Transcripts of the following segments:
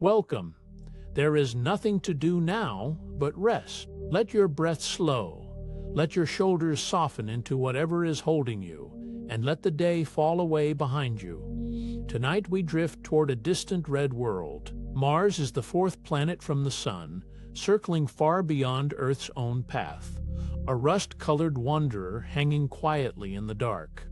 Welcome. There is nothing to do now but rest. Let your breath slow. Let your shoulders soften into whatever is holding you, and let the day fall away behind you. Tonight we drift toward a distant red world. Mars is the fourth planet from the Sun, circling far beyond Earth's own path. A rust-colored wanderer hanging quietly in the dark.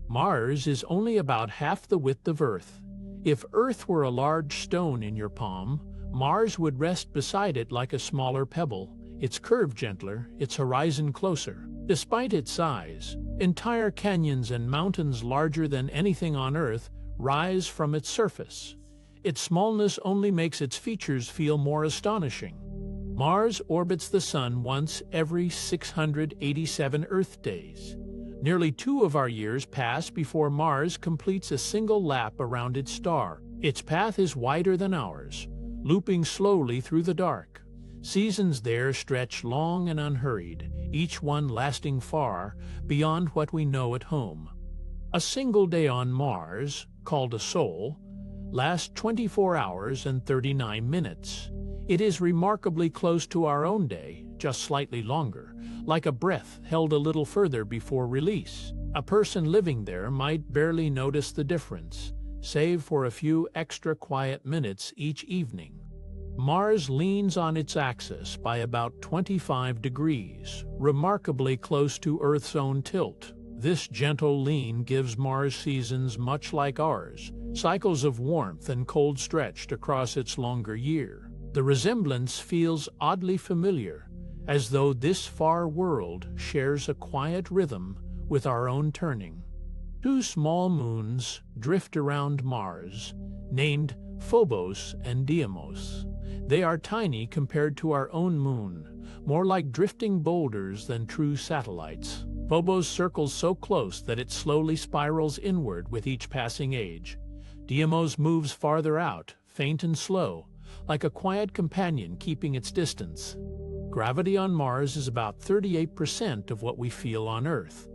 Mars is only about half the width of Earth. If Earth were a large stone in your palm, Mars would rest beside it like a smaller pebble, its curve gentler, its horizon closer. Despite its size, entire canyons and mountains larger than anything on Earth rise from its surface. Its smallness only makes its features feel more astonishing. Mars orbits the Sun once every 687 Earth days. Nearly 2 of our years pass before Mars completes a single lap around its star. Its path is wider than ours, looping slowly through the dark. Seasons there stretch long and unhurried, each one lasting far beyond what we know at home. A single day on Mars, called a sol, lasts 24 hours and 39 minutes. It is remarkably close to our own day, just slightly longer, like a breath held a little further before release. A person living there might barely notice the difference, save for a few extra quiet minutes each evening. Mars leans on its axis by about 25 degrees, remarkably close to Earth's own tilt. This gentle lean gives Mars seasons much like ours, cycles of warmth and cold stretched across its longer year. The resemblance feels oddly familiar, as though this far world shares a quiet rhythm with our own turning. 2 small moons drift around Mars, named Phobos and Deimos. They are tiny compared to our own moon, more like drifting boulders than true satellites. Phobos circles so close that it slowly spirals inward with each passing age. Deimos moves farther out, faint and slow, like a quiet companion keeping its distance. Gravity on Mars is about 38% of what we feel on Earth.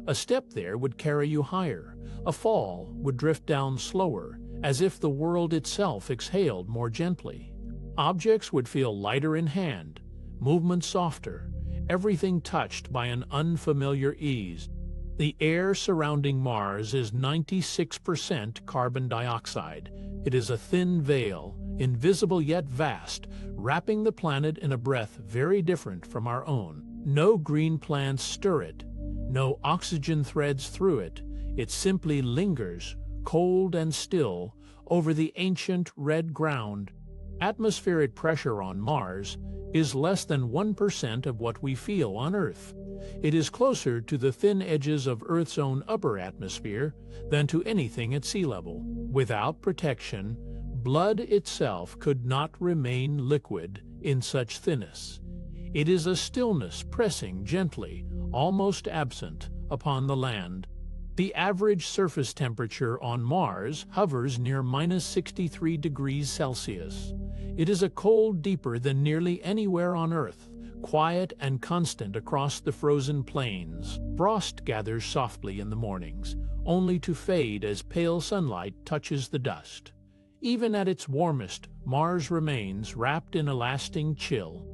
A step there would carry you higher. A fall would drift down slower, as if the world itself exhaled more gently. Objects would feel lighter in hand, movement softer, everything touched by an unfamiliar ease. The air surrounding Mars is 96% carbon dioxide. It is a thin veil, invisible yet vast, wrapping the planet in a breath very different from our own. No green plants stir it, no oxygen threads through it. It simply lingers, cold and still, over the ancient red ground. Atmospheric pressure on Mars is less than 1% of what we feel on Earth. It is closer to the thin edges of Earth's own upper atmosphere than to anything at sea level. Without protection, blood itself could not remain liquid in such thinness. It is a stillness pressing gently, almost absent, upon the land. The average surface temperature on Mars hovers near -63 degrees Celsius. It is a cold deeper than nearly anywhere on Earth, quiet and constant across the frozen plains. Frost gathers softly in the mornings, only to fade as pale sunlight touches the dust. Even at its warmest, Mars remains wrapped in a lasting chill.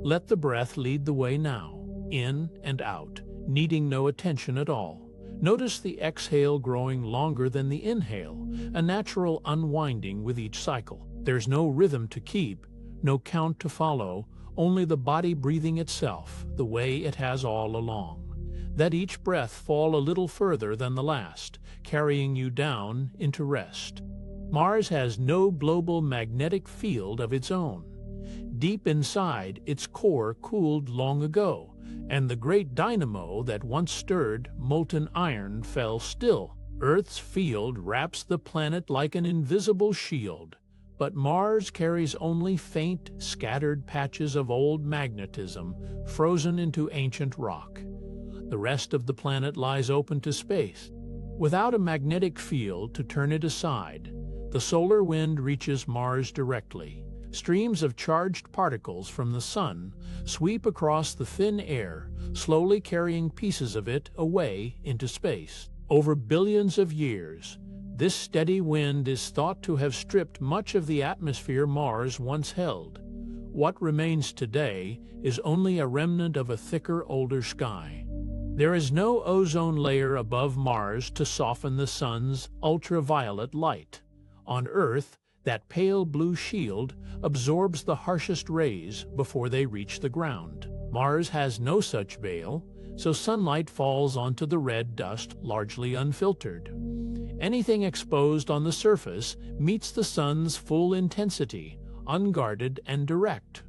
Let the breath lead the way now, in and out, needing no attention at all. Notice the exhale growing longer than the inhale, a natural unwinding with each cycle. There's no rhythm to keep, no count to follow, only the body breathing itself, the way it has all along. Let each breath fall a little further than the last, carrying you down into rest. Mars has no global magnetic field of its own. Deep inside, its core cooled long ago, and the great dynamo that once stirred molten iron fell still. Earth's field wraps the planet like an invisible shield, but Mars carries only faint, scattered patches of old magnetism frozen into ancient rock. The rest of the planet lies open to space. Without a magnetic field to turn it aside, the solar wind reaches Mars directly. Streams of charged particles from the Sun sweep across the thin air, slowly carrying pieces of it away into space. Over billions of years, This steady wind is thought to have stripped much of the atmosphere Mars once held. What remains today is only a remnant of a thicker, older sky. There is no ozone layer above Mars to soften the sun's ultraviolet light. On Earth, that pale blue shield absorbs the harshest rays before they reach the ground. Mars has no such veil, so sunlight falls onto the red dust largely unfiltered. Anything exposed on the surface meets the sun's full intensity, unguarded and direct.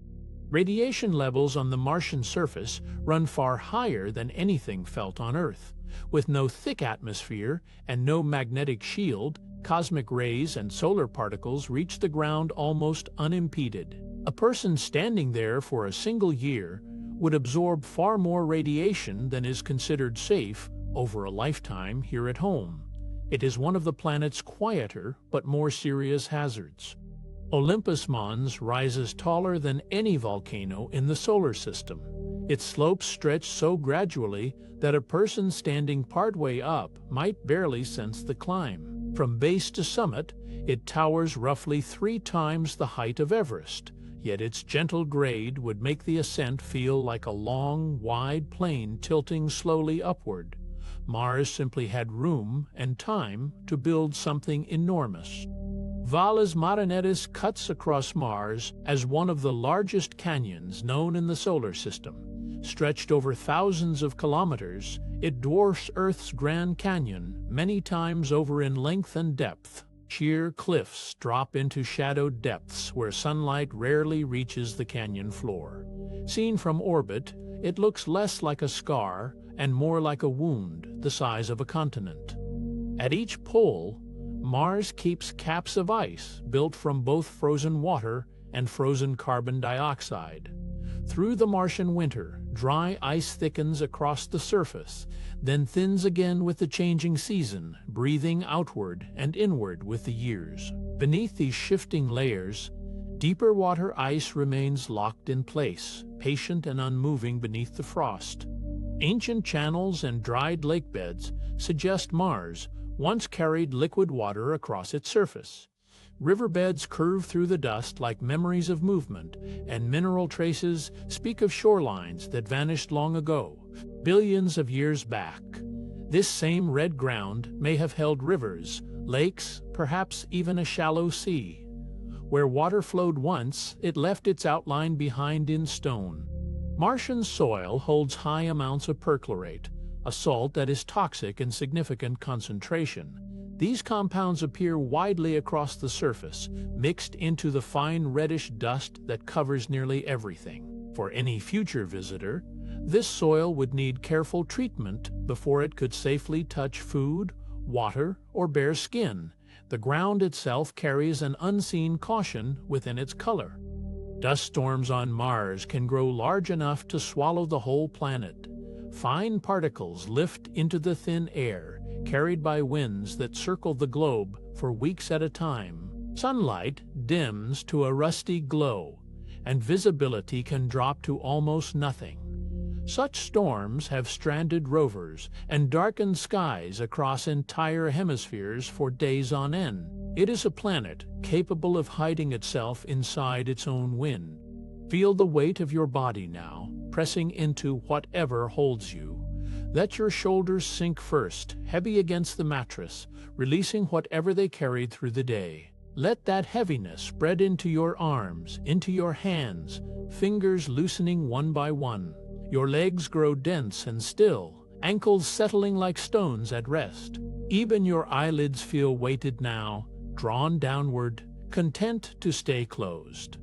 Radiation levels on the Martian surface run far higher than anything felt on Earth. With no thick atmosphere and no magnetic shield, cosmic rays and solar particles reach the ground almost unimpeded. A person standing there for a single year would absorb far more radiation than is considered safe over a lifetime here at home. It is one of the planet's quieter but more serious hazards. Olympus Mons rises taller than any volcano in the solar system. Its slopes stretch so gradually that a person standing partway up might barely sense the climb. From base to summit, it towers roughly 3 times the height of Everest, yet its gentle grade would make the ascent feel like a long, wide plane tilting slowly upward. Mars simply had room and time to build something enormous. Valles Marineris cuts across Mars as one of the largest canyons known in the solar system. Stretched over thousands of kilometers, it dwarfs Earth's Grand Canyon many times over in length and depth. Sheer cliffs drop into shadowed depths where sunlight rarely reaches the canyon floor. Seen from orbit, it looks less like a scar and more like a wound the size of a continent. At each pole, Mars keeps caps of ice built from both frozen water and frozen carbon dioxide. Through the Martian winter, dry ice thickens across the surface, then thins again with the changing season, breathing outward and inward with the years. Beneath these shifting layers, deeper water ice remains locked in place, patient and unmoving beneath the frost. Ancient channels and dried lakebeds suggest Mars once carried liquid water across its surface. Riverbeds curve through the dust like memories of movement, and mineral traces speak of shorelines that vanished long ago, billions of years back. This same red ground may have held rivers, lakes, perhaps even a shallow sea. Where water flowed once, it left its outline behind in stone. Martian soil holds high amounts of perchlorate, a salt that is toxic in significant concentration. These compounds appear widely across the surface, mixed into the fine reddish dust that covers nearly everything. For any future visitor, this soil would need careful treatment before it could safely touch food, water, or bare skin. The ground itself carries an unseen caution within its color. Dust storms on Mars can grow large enough to swallow the whole planet. Fine particles lift into the thin air, carried by winds that circle the globe for weeks at a time. Sunlight dims to a rusty glow, and visibility can drop to almost nothing. Such storms have stranded rovers and darkened skies across entire hemispheres for days on end. It is a planet capable of hiding itself inside its own wind. Feel the weight of your body now, pressing into whatever holds you. Let your shoulders sink first, heavy against the mattress, releasing whatever they carried through the day. Let that heaviness spread into your arms, into your hands, fingers loosening one by one. Your legs grow dense and still, ankles settling like stones at rest. Even your eyelids feel weighted now, drawn downward, content to stay closed.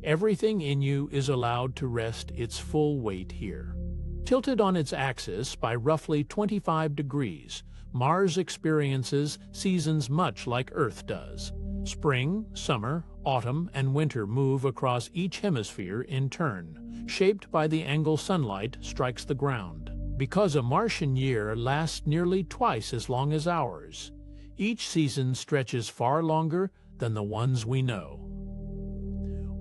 Everything in you is allowed to rest its full weight here. Tilted on its axis by roughly 25 degrees, Mars experiences seasons much like Earth does. Spring, summer, autumn, and winter move across each hemisphere in turn, shaped by the angle sunlight strikes the ground. Because a Martian year lasts nearly twice as long as ours, each season stretches far longer than the ones we know.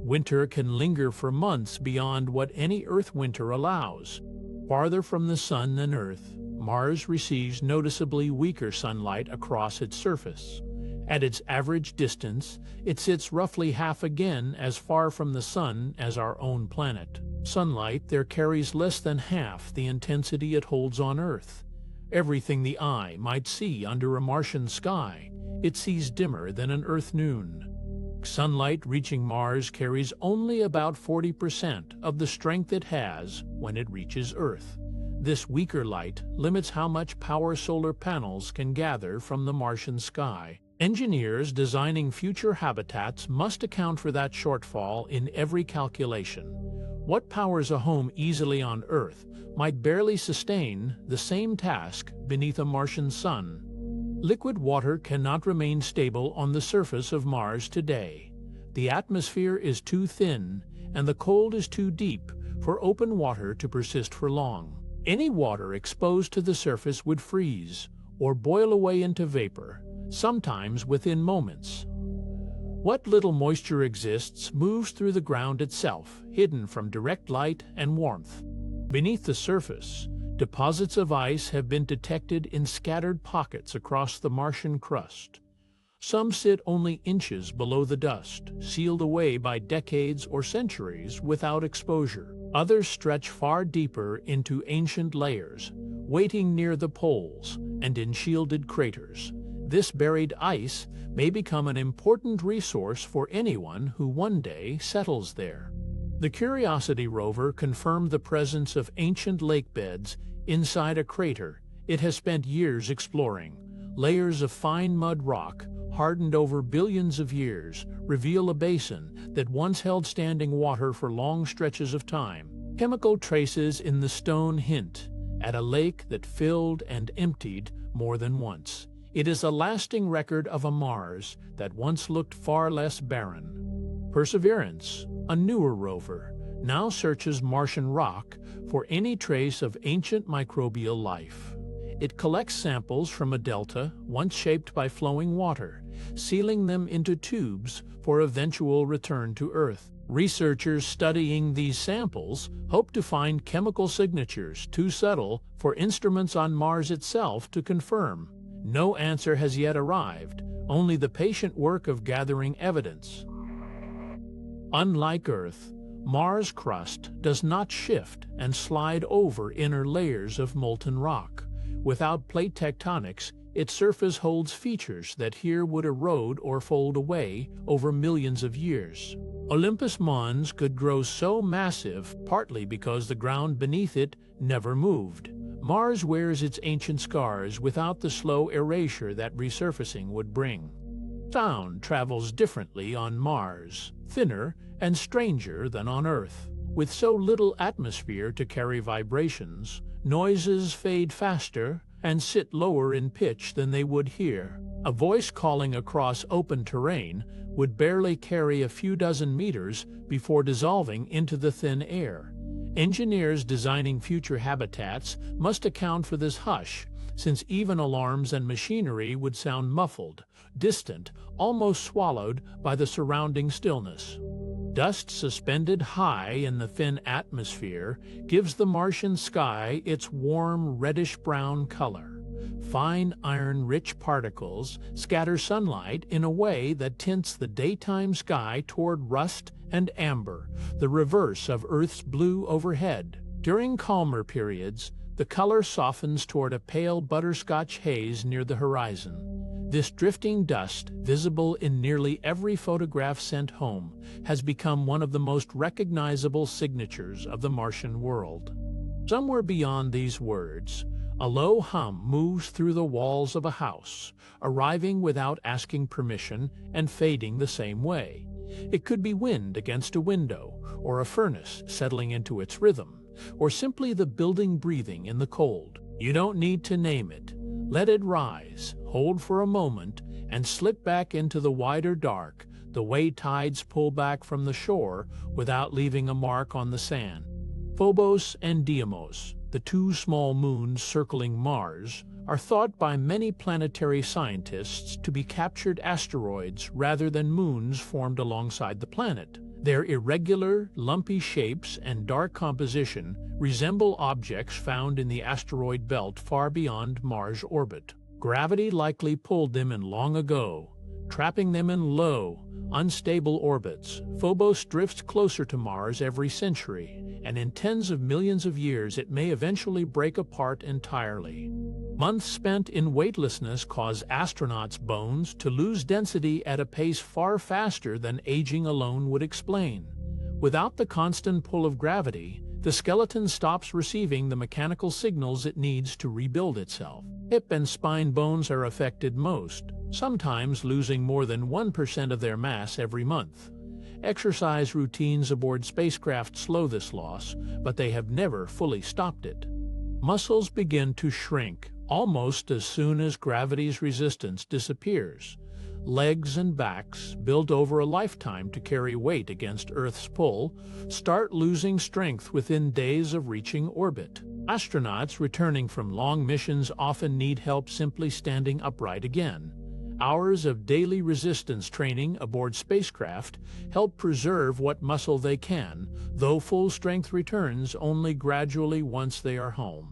Winter can linger for months beyond what any Earth winter allows. Farther from the sun than Earth, Mars receives noticeably weaker sunlight across its surface. At its average distance, it sits roughly half again as far from the Sun as our own planet. Sunlight there carries less than half the intensity it holds on Earth. Everything the eye might see under a Martian sky, it sees dimmer than an Earth noon. Sunlight reaching Mars carries only about 40% of the strength it has when it reaches Earth. This weaker light limits how much power solar panels can gather from the Martian sky. Engineers designing future habitats must account for that shortfall in every calculation. What powers a home easily on Earth might barely sustain the same task beneath a Martian sun. Liquid water cannot remain stable on the surface of Mars today. The atmosphere is too thin and the cold is too deep for open water to persist for long. Any water exposed to the surface would freeze or boil away into vapor, sometimes within moments. What little moisture exists moves through the ground itself, hidden from direct light and warmth. Beneath the surface, deposits of ice have been detected in scattered pockets across the Martian crust. Some sit only inches below the dust, sealed away by decades or centuries without exposure. Others stretch far deeper into ancient layers, waiting near the poles and in shielded craters. This buried ice may become an important resource for anyone who one day settles there. The Curiosity rover confirmed the presence of ancient lake beds inside a crater it has spent years exploring. Layers of fine mud rock, hardened over billions of years, reveal a basin that once held standing water for long stretches of time. Chemical traces in the stone hint at a lake that filled and emptied more than once. It is a lasting record of a Mars that once looked far less barren. Perseverance, a newer rover, now searches Martian rock for any trace of ancient microbial life. It collects samples from a delta once shaped by flowing water, sealing them into tubes for eventual return to Earth. Researchers studying these samples hope to find chemical signatures too subtle for instruments on Mars itself to confirm. No answer has yet arrived, only the patient work of gathering evidence. Unlike Earth, Mars' crust does not shift and slide over inner layers of molten rock. Without plate tectonics, its surface holds features that here would erode or fold away over millions of years. Olympus Mons could grow so massive partly because the ground beneath it never moved. Mars wears its ancient scars without the slow erasure that resurfacing would bring. Sound travels differently on Mars, thinner and stranger than on Earth. With so little atmosphere to carry vibrations, noises fade faster and sit lower in pitch than they would here. A voice calling across open terrain would barely carry a few dozen meters before dissolving into the thin air. Engineers designing future habitats must account for this hush, since even alarms and machinery would sound muffled, distant, almost swallowed by the surrounding stillness. Dust suspended high in the thin atmosphere gives the Martian sky its warm reddish-brown color. Fine iron-rich particles scatter sunlight in a way that tints the daytime sky toward rust and amber, the reverse of Earth's blue overhead. During calmer periods, the color softens toward a pale butterscotch haze near the horizon. This drifting dust, visible in nearly every photograph sent home, has become one of the most recognizable signatures of the Martian world. Somewhere beyond these words, a low hum moves through the walls of a house, arriving without asking permission and fading the same way. It could be wind against a window, or a furnace settling into its rhythm, or simply the building breathing in the cold. You don't need to name it. Let it rise, hold for a moment, and slip back into the wider dark, the way tides pull back from the shore without leaving a mark on the sand. Phobos and Deimos, the two small moons circling Mars, are thought by many planetary scientists to be captured asteroids rather than moons formed alongside the planet. Their irregular, lumpy shapes and dark composition resemble objects found in the asteroid belt far beyond Mars' orbit. Gravity likely pulled them in long ago, trapping them in low, unstable orbits. Phobos drifts closer to Mars every century, and in tens of millions of years it may eventually break apart entirely. Months spent in weightlessness cause astronauts' bones to lose density at a pace far faster than aging alone would explain. Without the constant pull of gravity, the skeleton stops receiving the mechanical signals it needs to rebuild itself. Hip and spine bones are affected most, sometimes losing more than 1% of their mass every month. Exercise routines aboard spacecraft slow this loss, but they have never fully stopped it. Muscles begin to shrink almost as soon as gravity's resistance disappears. Legs and backs, built over a lifetime to carry weight against Earth's pull, start losing strength within days of reaching orbit. Astronauts returning from long missions often need help simply standing upright again. Hours of daily resistance training aboard spacecraft help preserve what muscle they can, though full strength returns only gradually once they are home.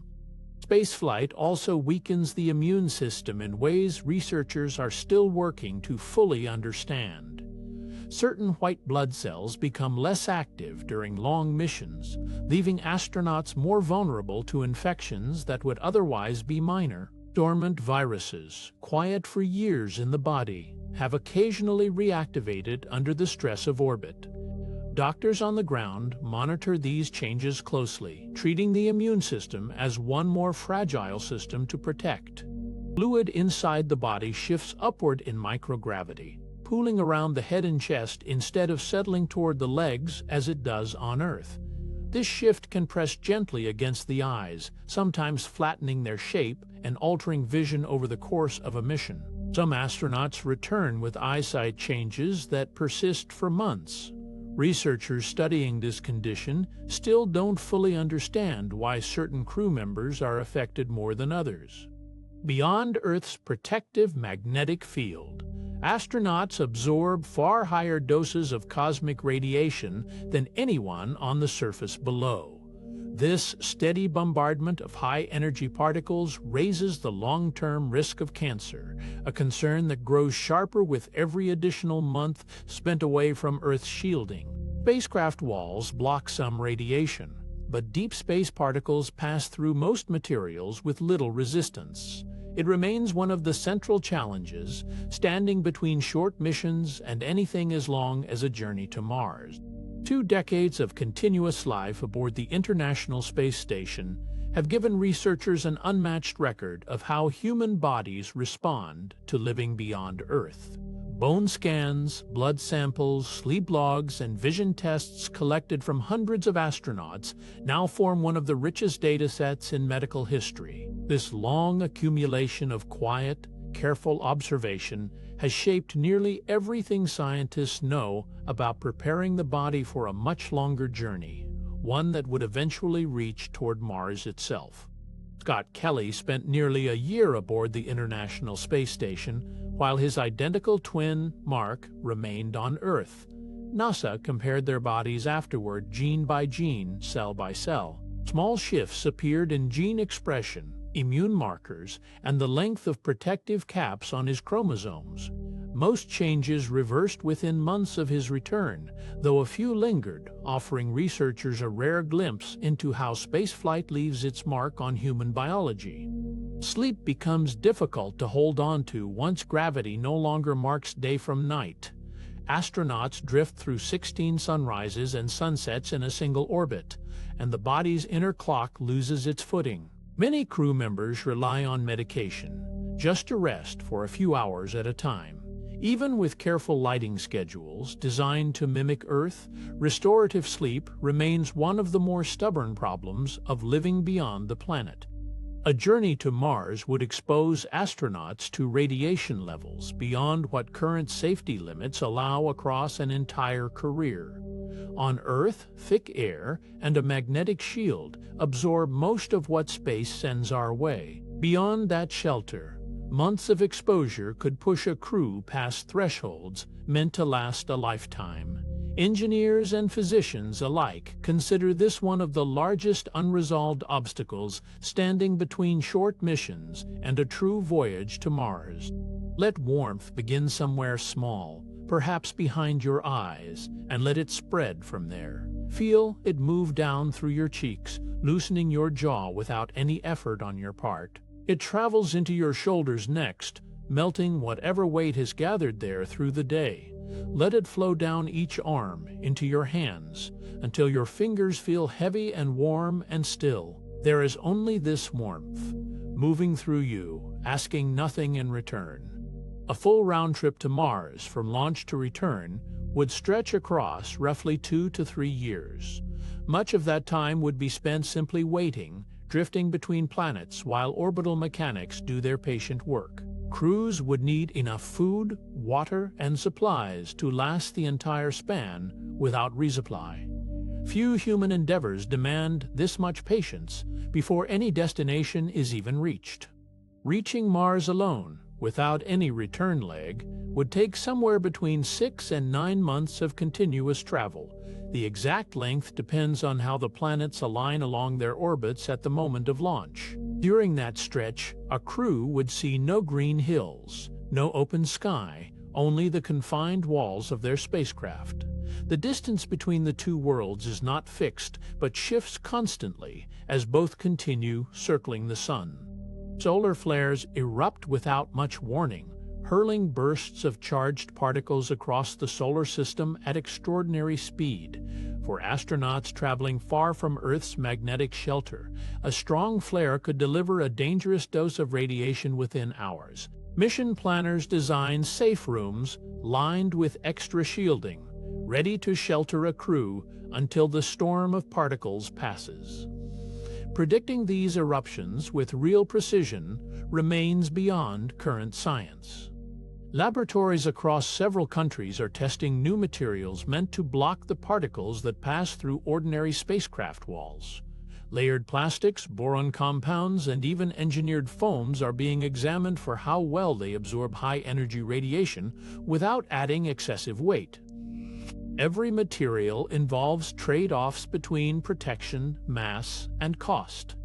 Spaceflight also weakens the immune system in ways researchers are still working to fully understand. Certain white blood cells become less active during long missions, leaving astronauts more vulnerable to infections that would otherwise be minor. Dormant viruses, quiet for years in the body, have occasionally reactivated under the stress of orbit. Doctors on the ground monitor these changes closely, treating the immune system as one more fragile system to protect. Fluid inside the body shifts upward in microgravity, pooling around the head and chest instead of settling toward the legs as it does on Earth. This shift can press gently against the eyes, sometimes flattening their shape and altering vision over the course of a mission. Some astronauts return with eyesight changes that persist for months. Researchers studying this condition still don't fully understand why certain crew members are affected more than others. Beyond Earth's protective magnetic field, astronauts absorb far higher doses of cosmic radiation than anyone on the surface below. This steady bombardment of high-energy particles raises the long-term risk of cancer, a concern that grows sharper with every additional month spent away from Earth's shielding. Spacecraft walls block some radiation, but deep space particles pass through most materials with little resistance. It remains one of the central challenges, standing between short missions and anything as long as a journey to Mars. 2 decades of continuous life aboard the International Space Station have given researchers an unmatched record of how human bodies respond to living beyond Earth. Bone scans, blood samples, sleep logs, and vision tests collected from hundreds of astronauts now form one of the richest data sets in medical history. This long accumulation of quiet, careful observation has shaped nearly everything scientists know about preparing the body for a much longer journey, one that would eventually reach toward Mars itself. Scott Kelly spent nearly a year aboard the International Space Station, while his identical twin, Mark, remained on Earth. NASA compared their bodies afterward gene by gene, cell by cell. Small shifts appeared in gene expression, immune markers, and the length of protective caps on his chromosomes. Most changes reversed within months of his return, though a few lingered, offering researchers a rare glimpse into how spaceflight leaves its mark on human biology. Sleep becomes difficult to hold on to once gravity no longer marks day from night. Astronauts drift through 16 sunrises and sunsets in a single orbit, and the body's inner clock loses its footing. Many crew members rely on medication, just to rest for a few hours at a time. Even with careful lighting schedules designed to mimic Earth, restorative sleep remains one of the more stubborn problems of living beyond the planet. A journey to Mars would expose astronauts to radiation levels beyond what current safety limits allow across an entire career. On Earth, thick air and a magnetic shield absorb most of what space sends our way. Beyond that shelter, months of exposure could push a crew past thresholds meant to last a lifetime. Engineers and physicians alike consider this one of the largest unresolved obstacles standing between short missions and a true voyage to Mars. Let warmth begin somewhere small, perhaps behind your eyes, and let it spread from there. Feel it move down through your cheeks, loosening your jaw without any effort on your part. It travels into your shoulders next, melting whatever weight has gathered there through the day. Let it flow down each arm into your hands until your fingers feel heavy and warm and still. There is only this warmth, moving through you, asking nothing in return. A full round trip to Mars from launch to return would stretch across roughly 2 to 3 years. Much of that time would be spent simply waiting, drifting between planets while orbital mechanics do their patient work. Crews would need enough food, water, and supplies to last the entire span without resupply. Few human endeavors demand this much patience before any destination is even reached. Reaching Mars alone, without any return leg, would take somewhere between 6 and 9 months of continuous travel. The exact length depends on how the planets align along their orbits at the moment of launch. During that stretch, a crew would see no green hills, no open sky, only the confined walls of their spacecraft. The distance between the two worlds is not fixed, but shifts constantly as both continue circling the sun. Solar flares erupt without much warning, hurling bursts of charged particles across the solar system at extraordinary speed. For astronauts traveling far from Earth's magnetic shelter, a strong flare could deliver a dangerous dose of radiation within hours. Mission planners design safe rooms lined with extra shielding, ready to shelter a crew until the storm of particles passes. Predicting these eruptions with real precision remains beyond current science. Laboratories across several countries are testing new materials meant to block the particles that pass through ordinary spacecraft walls. Layered plastics, boron compounds, and even engineered foams are being examined for how well they absorb high-energy radiation without adding excessive weight. Every material involves trade-offs between protection, mass, and cost.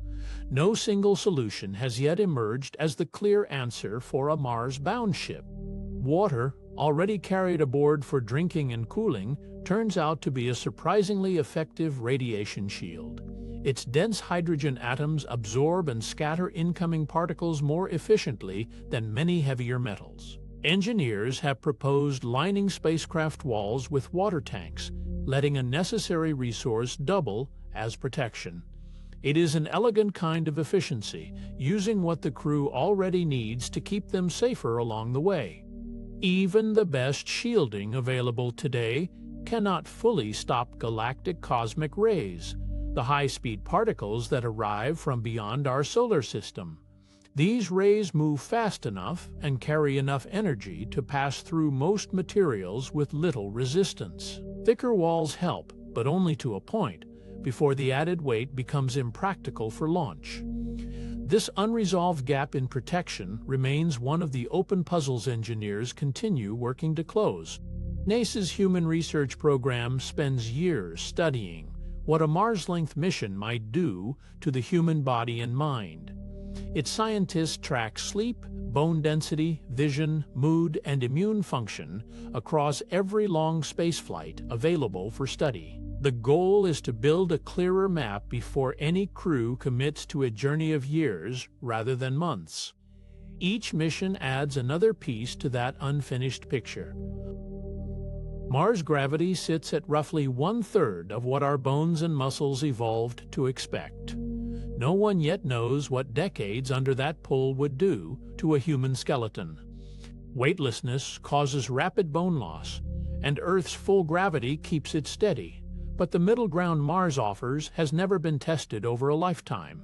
No single solution has yet emerged as the clear answer for a Mars-bound ship. Water, already carried aboard for drinking and cooling, turns out to be a surprisingly effective radiation shield. Its dense hydrogen atoms absorb and scatter incoming particles more efficiently than many heavier metals. Engineers have proposed lining spacecraft walls with water tanks, letting a necessary resource double as protection. It is an elegant kind of efficiency, using what the crew already needs to keep them safer along the way. Even the best shielding available today cannot fully stop galactic cosmic rays, the high-speed particles that arrive from beyond our solar system. These rays move fast enough and carry enough energy to pass through most materials with little resistance. Thicker walls help, but only to a point, before the added weight becomes impractical for launch. This unresolved gap in protection remains one of the open puzzles engineers continue working to close. NASA's Human Research Program spends years studying what a Mars-length mission might do to the human body and mind. Its scientists track sleep, bone density, vision, mood, and immune function across every long spaceflight available for study. The goal is to build a clearer map before any crew commits to a journey of years rather than months. Each mission adds another piece to that unfinished picture. Mars gravity sits at roughly 1/3 of what our bones and muscles evolved to expect. No one yet knows what decades under that pull would do to a human skeleton. Weightlessness causes rapid bone loss, and Earth's full gravity keeps it steady. But the middle ground Mars offers has never been tested over a lifetime.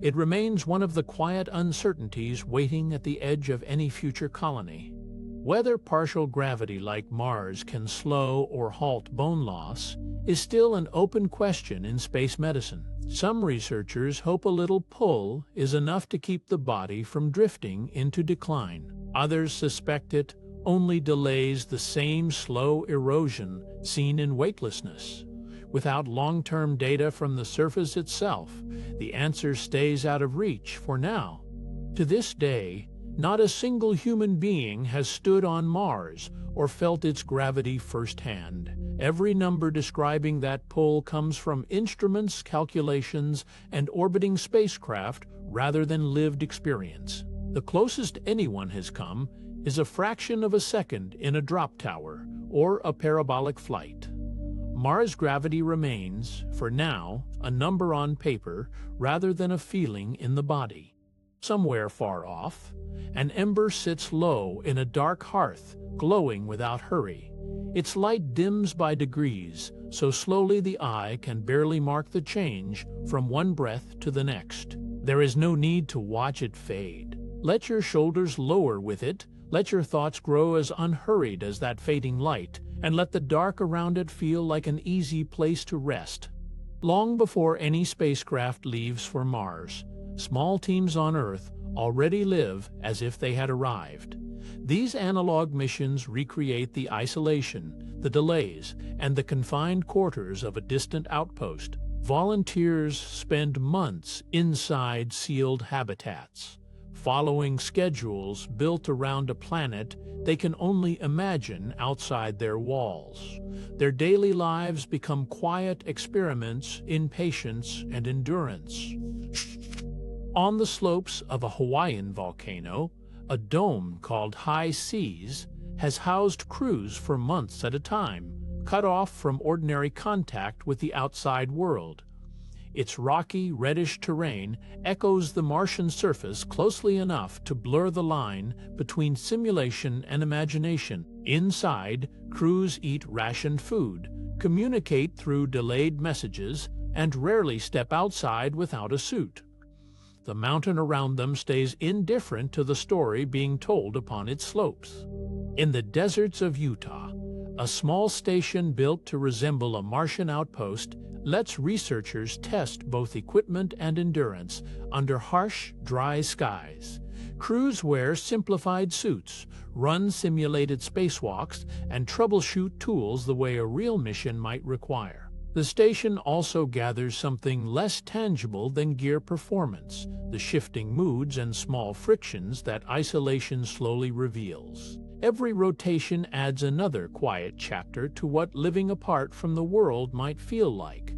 It remains one of the quiet uncertainties waiting at the edge of any future colony. Whether partial gravity like Mars can slow or halt bone loss is still an open question in space medicine. Some researchers hope a little pull is enough to keep the body from drifting into decline. Others suspect it only delays the same slow erosion seen in weightlessness. Without long-term data from the surface itself, the answer stays out of reach for now. To this day, Not a single human being has stood on Mars or felt its gravity firsthand. Every number describing that pull comes from instruments, calculations, and orbiting spacecraft rather than lived experience. The closest anyone has come is a fraction of a second in a drop tower or a parabolic flight. Mars gravity remains, for now, a number on paper rather than a feeling in the body. Somewhere far off, an ember sits low in a dark hearth, glowing without hurry. Its light dims by degrees, so slowly the eye can barely mark the change from one breath to the next. There is no need to watch it fade. Let your shoulders lower with it, let your thoughts grow as unhurried as that fading light, and let the dark around it feel like an easy place to rest. Long before any spacecraft leaves for Mars, small teams on Earth already live as if they had arrived. These analog missions recreate the isolation, the delays, and the confined quarters of a distant outpost. Volunteers spend months inside sealed habitats, following schedules built around a planet they can only imagine outside their walls. Their daily lives become quiet experiments in patience and endurance. On the slopes of a Hawaiian volcano, a dome called Slzz has housed crews for months at a time, cut off from ordinary contact with the outside world. Its rocky, reddish terrain echoes the Martian surface closely enough to blur the line between simulation and imagination. Inside, crews eat rationed food, communicate through delayed messages, and rarely step outside without a suit. The mountain around them stays indifferent to the story being told upon its slopes. In the deserts of Utah, a small station built to resemble a Martian outpost lets researchers test both equipment and endurance under harsh, dry skies. Crews wear simplified suits, run simulated spacewalks, and troubleshoot tools the way a real mission might require. The station also gathers something less tangible than gear performance, the shifting moods and small frictions that isolation slowly reveals. Every rotation adds another quiet chapter to what living apart from the world might feel like.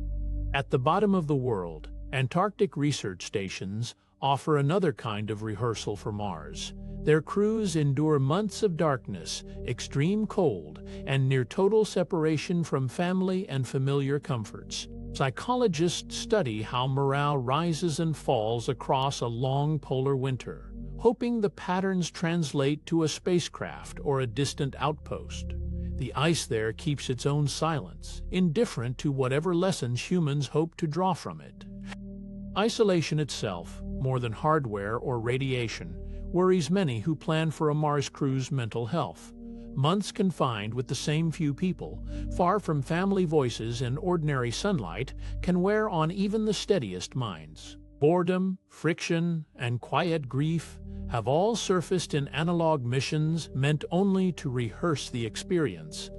At the bottom of the world, Antarctic research stations offer another kind of rehearsal for Mars. Their crews endure months of darkness, extreme cold, and near total separation from family and familiar comforts. Psychologists study how morale rises and falls across a long polar winter, hoping the patterns translate to a spacecraft or a distant outpost. The ice there keeps its own silence, indifferent to whatever lessons humans hope to draw from it. Isolation itself, more than hardware or radiation, worries many who plan for a Mars crew's mental health. Months confined with the same few people, far from family voices and ordinary sunlight, can wear on even the steadiest minds. Boredom, friction, and quiet grief have all surfaced in analog missions meant only to rehearse the experience.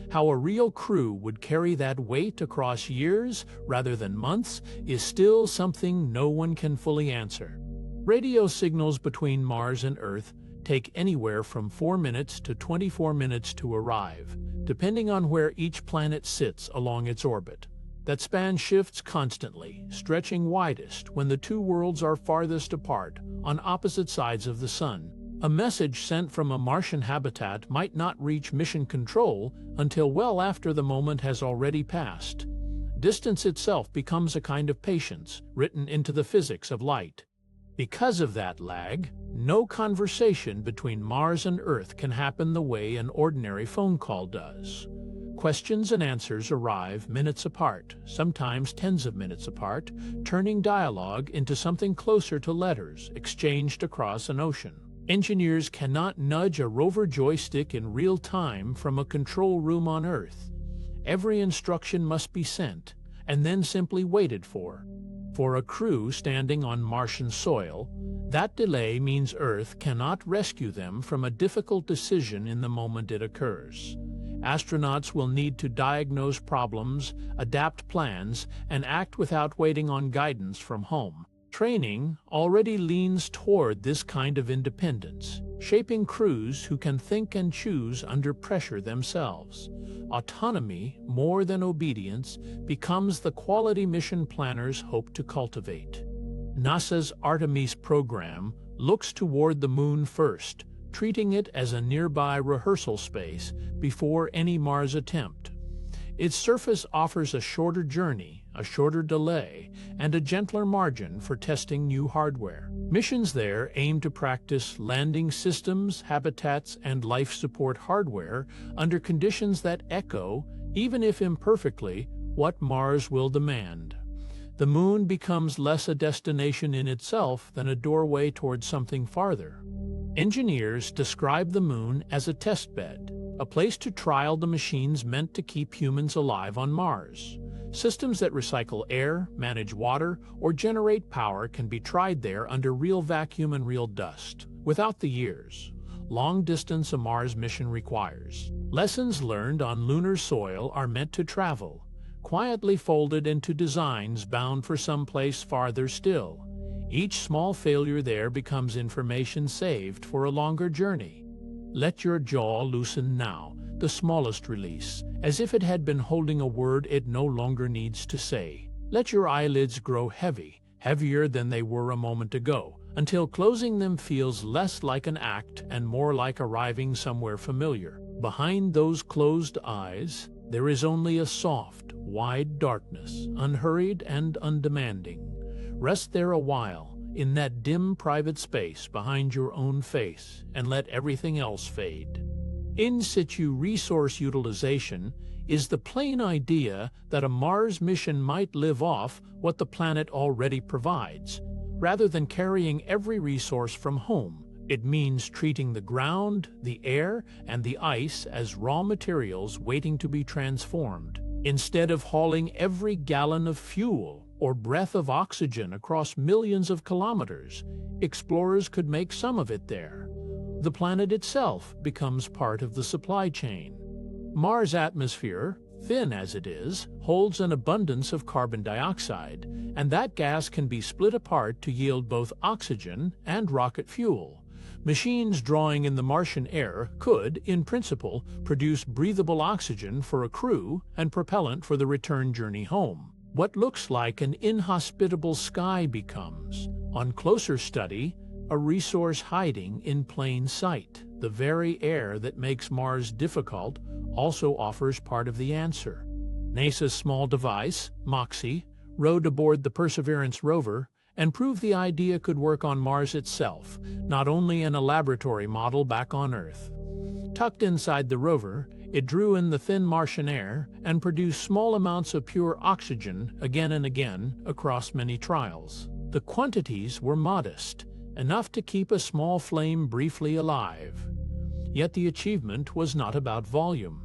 How a real crew would carry that weight across years rather than months is still something no one can fully answer. Radio signals between Mars and Earth take anywhere from 4 minutes to 24 minutes to arrive, depending on where each planet sits along its orbit. That span shifts constantly, stretching widest when the two worlds are farthest apart, on opposite sides of the Sun. A message sent from a Martian habitat might not reach mission control until well after the moment has already passed. Distance itself becomes a kind of patience, written into the physics of light. Because of that lag, no conversation between Mars and Earth can happen the way an ordinary phone call does. Questions and answers arrive minutes apart, sometimes tens of minutes apart, turning dialogue into something closer to letters exchanged across an ocean. Engineers cannot nudge a rover joystick in real time from a control room on Earth. Every instruction must be sent, and then simply waited for. For a crew standing on Martian soil, that delay means Earth cannot rescue them from a difficult decision in the moment it occurs. Astronauts will need to diagnose problems, adapt plans, and act without waiting on guidance from home. Training already leans toward this kind of independence, shaping crews who can think and choose under pressure themselves. Autonomy, more than obedience, becomes the quality mission planners hope to cultivate. NASA's Artemis program looks toward the Moon first, treating it as a nearby rehearsal space before any Mars attempt. Its surface offers a shorter journey, a shorter delay, and a gentler margin for testing new hardware. Missions there aim to practice landing systems, habitats, and life support hardware under conditions that echo, even if imperfectly, what Mars will demand. The Moon becomes less a destination in itself than a doorway toward something farther. Engineers describe the Moon as a testbed, a place to trial the machines meant to keep humans alive on Mars. Systems that recycle air, manage water, or generate power can be tried there under real vacuum and real dust, without the years, long distance a Mars mission requires. Lessons learned on lunar soil are meant to travel, quietly folded into designs bound for someplace farther still. Each small failure there becomes information saved for a longer journey. Let your jaw loosen now, the smallest release, as if it had been holding a word it no longer needs to say. Let your eyelids grow heavy, heavier than they were a moment ago, until closing them feels less like an act and more like arriving somewhere familiar. Behind those closed eyes, there is only a soft, wide darkness, unhurried and undemanding. Rest there a while, in that dim private space behind your own face, and let everything else fade. In situ resource utilization is the plain idea that a Mars mission might live off what the planet already provides. Rather than carrying every resource from home, it means treating the ground, the air, and the ice as raw materials waiting to be transformed. Instead of hauling every gallon of fuel or breath of oxygen across millions of kilometers, explorers could make some of it there. The planet itself becomes part of the supply chain. Mars' atmosphere, thin as it is, holds an abundance of carbon dioxide, and that gas can be split apart to yield both oxygen and rocket fuel. Machines drawing in the Martian air could, in principle, produce breathable oxygen for a crew and propellant for the return journey home. What looks like an inhospitable sky becomes, on closer study, a resource hiding in plain sight. The very air that makes Mars difficult also offers part of the answer. NASA's small device, MOXIE, rode aboard the Perseverance rover and proved the idea could work on Mars itself, not only in a laboratory model back on Earth. Tucked inside the rover, it drew in the thin Martian air and produced small amounts of pure oxygen again and again across many trials. The quantities were modest, enough to keep a small flame briefly alive. Yet the achievement was not about volume.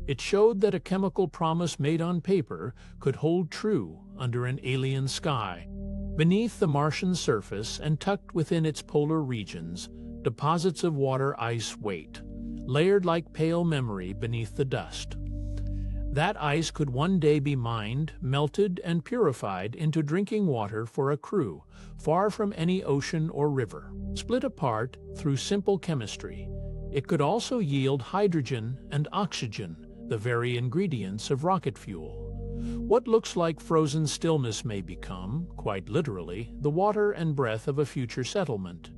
It showed that a chemical promise made on paper could hold true under an alien sky. Beneath the Martian surface and tucked within its polar regions, deposits of water ice wait, layered like pale memory beneath the dust. That ice could one day be mined, melted, and purified into drinking water for a crew, far from any ocean or river. Split apart through simple chemistry, it could also yield hydrogen and oxygen, the very ingredients of rocket fuel. What looks like frozen stillness may become, quite literally, the water and breath of a future settlement.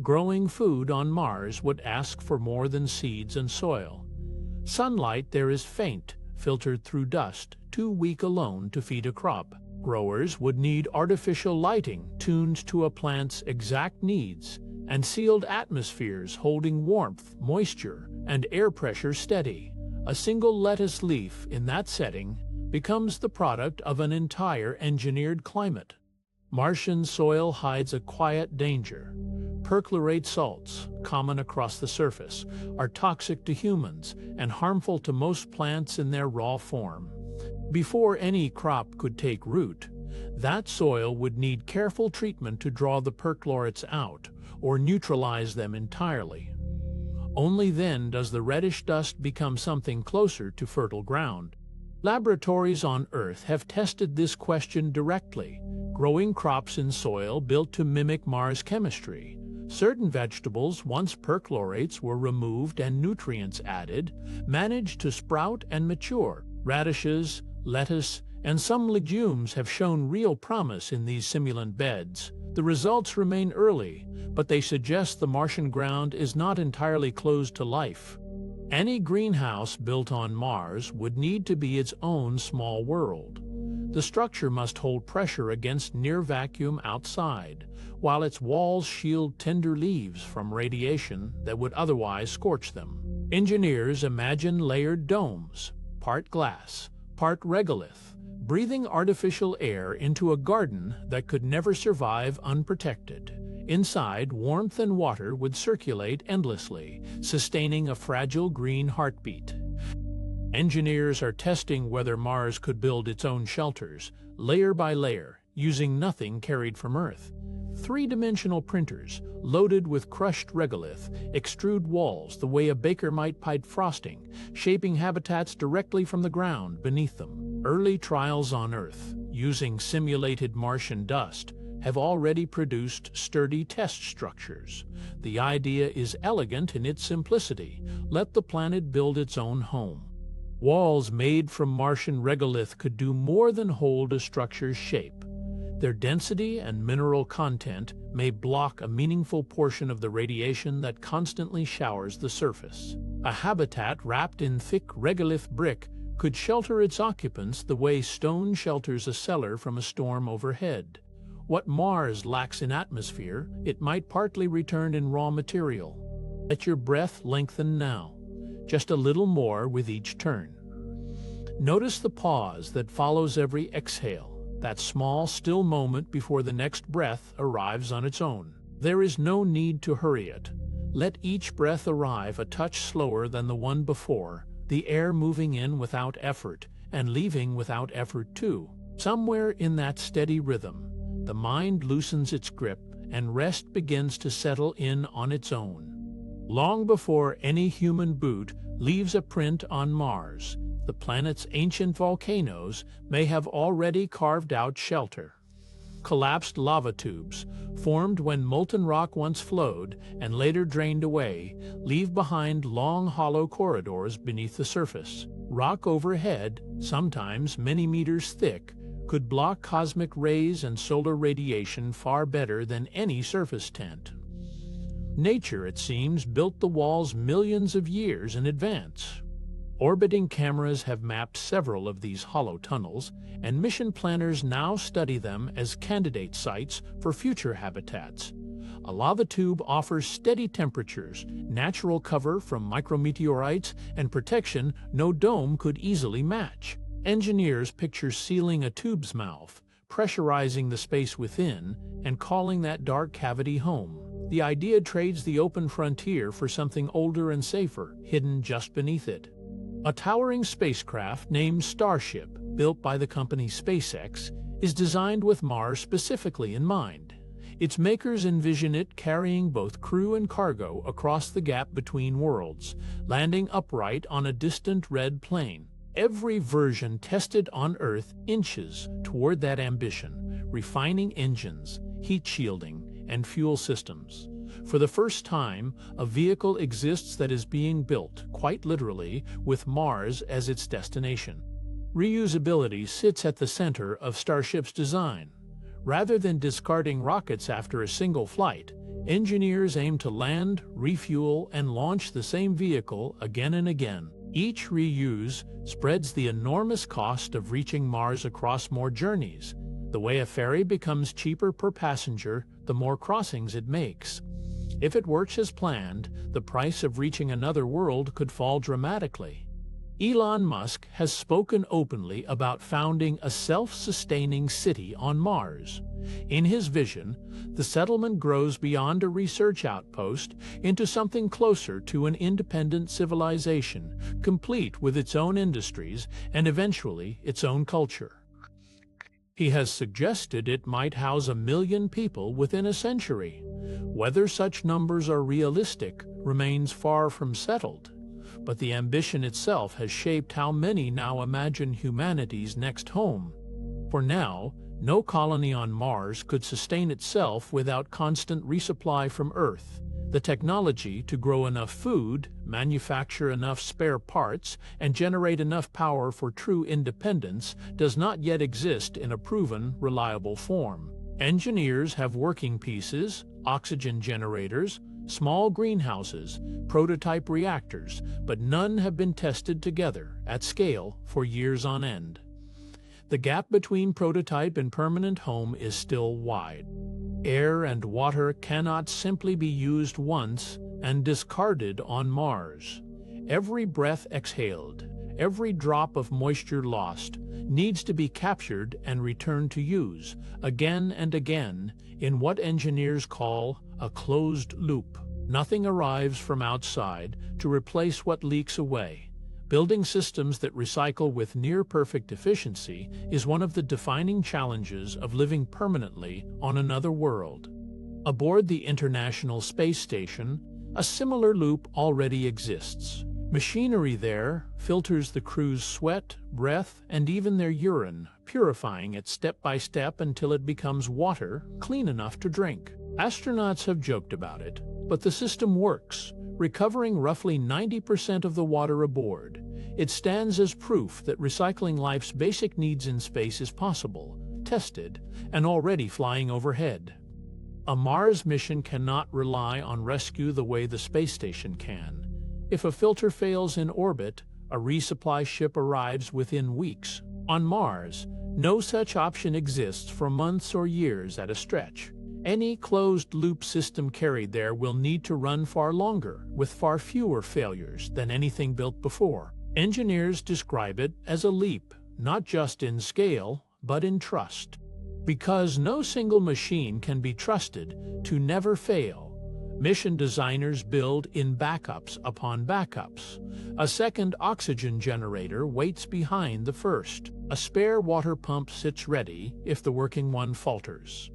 Growing food on Mars would ask for more than seeds and soil. Sunlight there is faint, filtered through dust, too weak alone to feed a crop. Growers would need artificial lighting tuned to a plant's exact needs, and sealed atmospheres holding warmth, moisture, and air pressure steady. A single lettuce leaf in that setting becomes the product of an entire engineered climate. Martian soil hides a quiet danger. Perchlorate salts, common across the surface, are toxic to humans and harmful to most plants in their raw form. Before any crop could take root, that soil would need careful treatment to draw the perchlorates out or neutralize them entirely. Only then does the reddish dust become something closer to fertile ground. Laboratories on Earth have tested this question directly. growing crops in soil built to mimic Mars chemistry. Certain vegetables, once perchlorates, were removed and nutrients added, managed to sprout and mature. Radishes, lettuce, and some legumes have shown real promise in these simulant beds. The results remain early, but they suggest the Martian ground is not entirely closed to life. Any greenhouse built on Mars would need to be its own small world. The structure must hold pressure against near vacuum outside, while its walls shield tender leaves from radiation that would otherwise scorch them. Engineers imagine layered domes, part glass, part regolith, breathing artificial air into a garden that could never survive unprotected. Inside, warmth and water would circulate endlessly, sustaining a fragile green heartbeat. Engineers are testing whether Mars could build its own shelters, layer by layer, using nothing carried from Earth. Three-dimensional printers, loaded with crushed regolith, extrude walls the way a baker might pipe frosting, shaping habitats directly from the ground beneath them. Early trials on Earth, using simulated Martian dust, have already produced sturdy test structures. The idea is elegant in its simplicity. Let the planet build its own home. Walls made from Martian regolith could do more than hold a structure's shape. Their density and mineral content may block a meaningful portion of the radiation that constantly showers the surface. A habitat wrapped in thick regolith brick could shelter its occupants the way stone shelters a cellar from a storm overhead. What Mars lacks in atmosphere, it might partly return in raw material. Let your breath lengthen now, just a little more with each turn. Notice the pause that follows every exhale, that small, still moment before the next breath arrives on its own. There is no need to hurry it. Let each breath arrive a touch slower than the one before, the air moving in without effort and leaving without effort too. Somewhere in that steady rhythm, the mind loosens its grip and rest begins to settle in on its own. Long before any human boot leaves a print on Mars, the planet's ancient volcanoes may have already carved out shelter. Collapsed lava tubes, formed when molten rock once flowed and later drained away, leave behind long hollow corridors beneath the surface. Rock overhead, sometimes many meters thick, could block cosmic rays and solar radiation far better than any surface tent. Nature, it seems, built the walls millions of years in advance. Orbiting cameras have mapped several of these hollow tunnels, and mission planners now study them as candidate sites for future habitats. A lava tube offers steady temperatures, natural cover from micrometeorites, and protection no dome could easily match. Engineers picture sealing a tube's mouth, pressurizing the space within, and calling that dark cavity home. The idea trades the open frontier for something older and safer, hidden just beneath it. A towering spacecraft named Starship, built by the company SpaceX, is designed with Mars specifically in mind. Its makers envision it carrying both crew and cargo across the gap between worlds, landing upright on a distant red plain. Every version tested on Earth inches toward that ambition, refining engines, heat shielding, and fuel systems. For the first time, a vehicle exists that is being built, quite literally, with Mars as its destination. Reusability sits at the center of Starship's design. Rather than discarding rockets after a single flight, engineers aim to land, refuel, and launch the same vehicle again and again. Each reuse spreads the enormous cost of reaching Mars across more journeys. The way a ferry becomes cheaper per passenger, the more crossings it makes. If it works as planned, the price of reaching another world could fall dramatically. Elon Musk has spoken openly about founding a self-sustaining city on Mars. In his vision, the settlement grows beyond a research outpost into something closer to an independent civilization, complete with its own industries and eventually its own culture. He has suggested it might house 1 million people within a century. Whether such numbers are realistic remains far from settled, but the ambition itself has shaped how many now imagine humanity's next home. For now, No colony on Mars could sustain itself without constant resupply from Earth. The technology to grow enough food, manufacture enough spare parts, and generate enough power for true independence does not yet exist in a proven, reliable form. Engineers have working pieces, oxygen generators, small greenhouses, prototype reactors, but none have been tested together, at scale, for years on end. The gap between prototype and permanent home is still wide. Air and water cannot simply be used once and discarded on Mars. Every breath exhaled, every drop of moisture lost, needs to be captured and returned to use, again and again, in what engineers call a closed loop. Nothing arrives from outside to replace what leaks away. Building systems that recycle with near-perfect efficiency is one of the defining challenges of living permanently on another world. Aboard the International Space Station, a similar loop already exists. Machinery there filters the crew's sweat, breath, and even their urine, purifying it step by step until it becomes water clean enough to drink. Astronauts have joked about it, but the system works, recovering roughly 90% of the water aboard. It stands as proof that recycling life's basic needs in space is possible, tested, and already flying overhead. A Mars mission cannot rely on rescue the way the space station can. If a filter fails in orbit, a resupply ship arrives within weeks. On Mars, no such option exists for months or years at a stretch. Any closed-loop system carried there will need to run far longer, with far fewer failures than anything built before. Engineers describe it as a leap, not just in scale, but in trust. Because no single machine can be trusted to never fail, mission designers build in backups upon backups. A second oxygen generator waits behind the first. A spare water pump sits ready if the working one falters.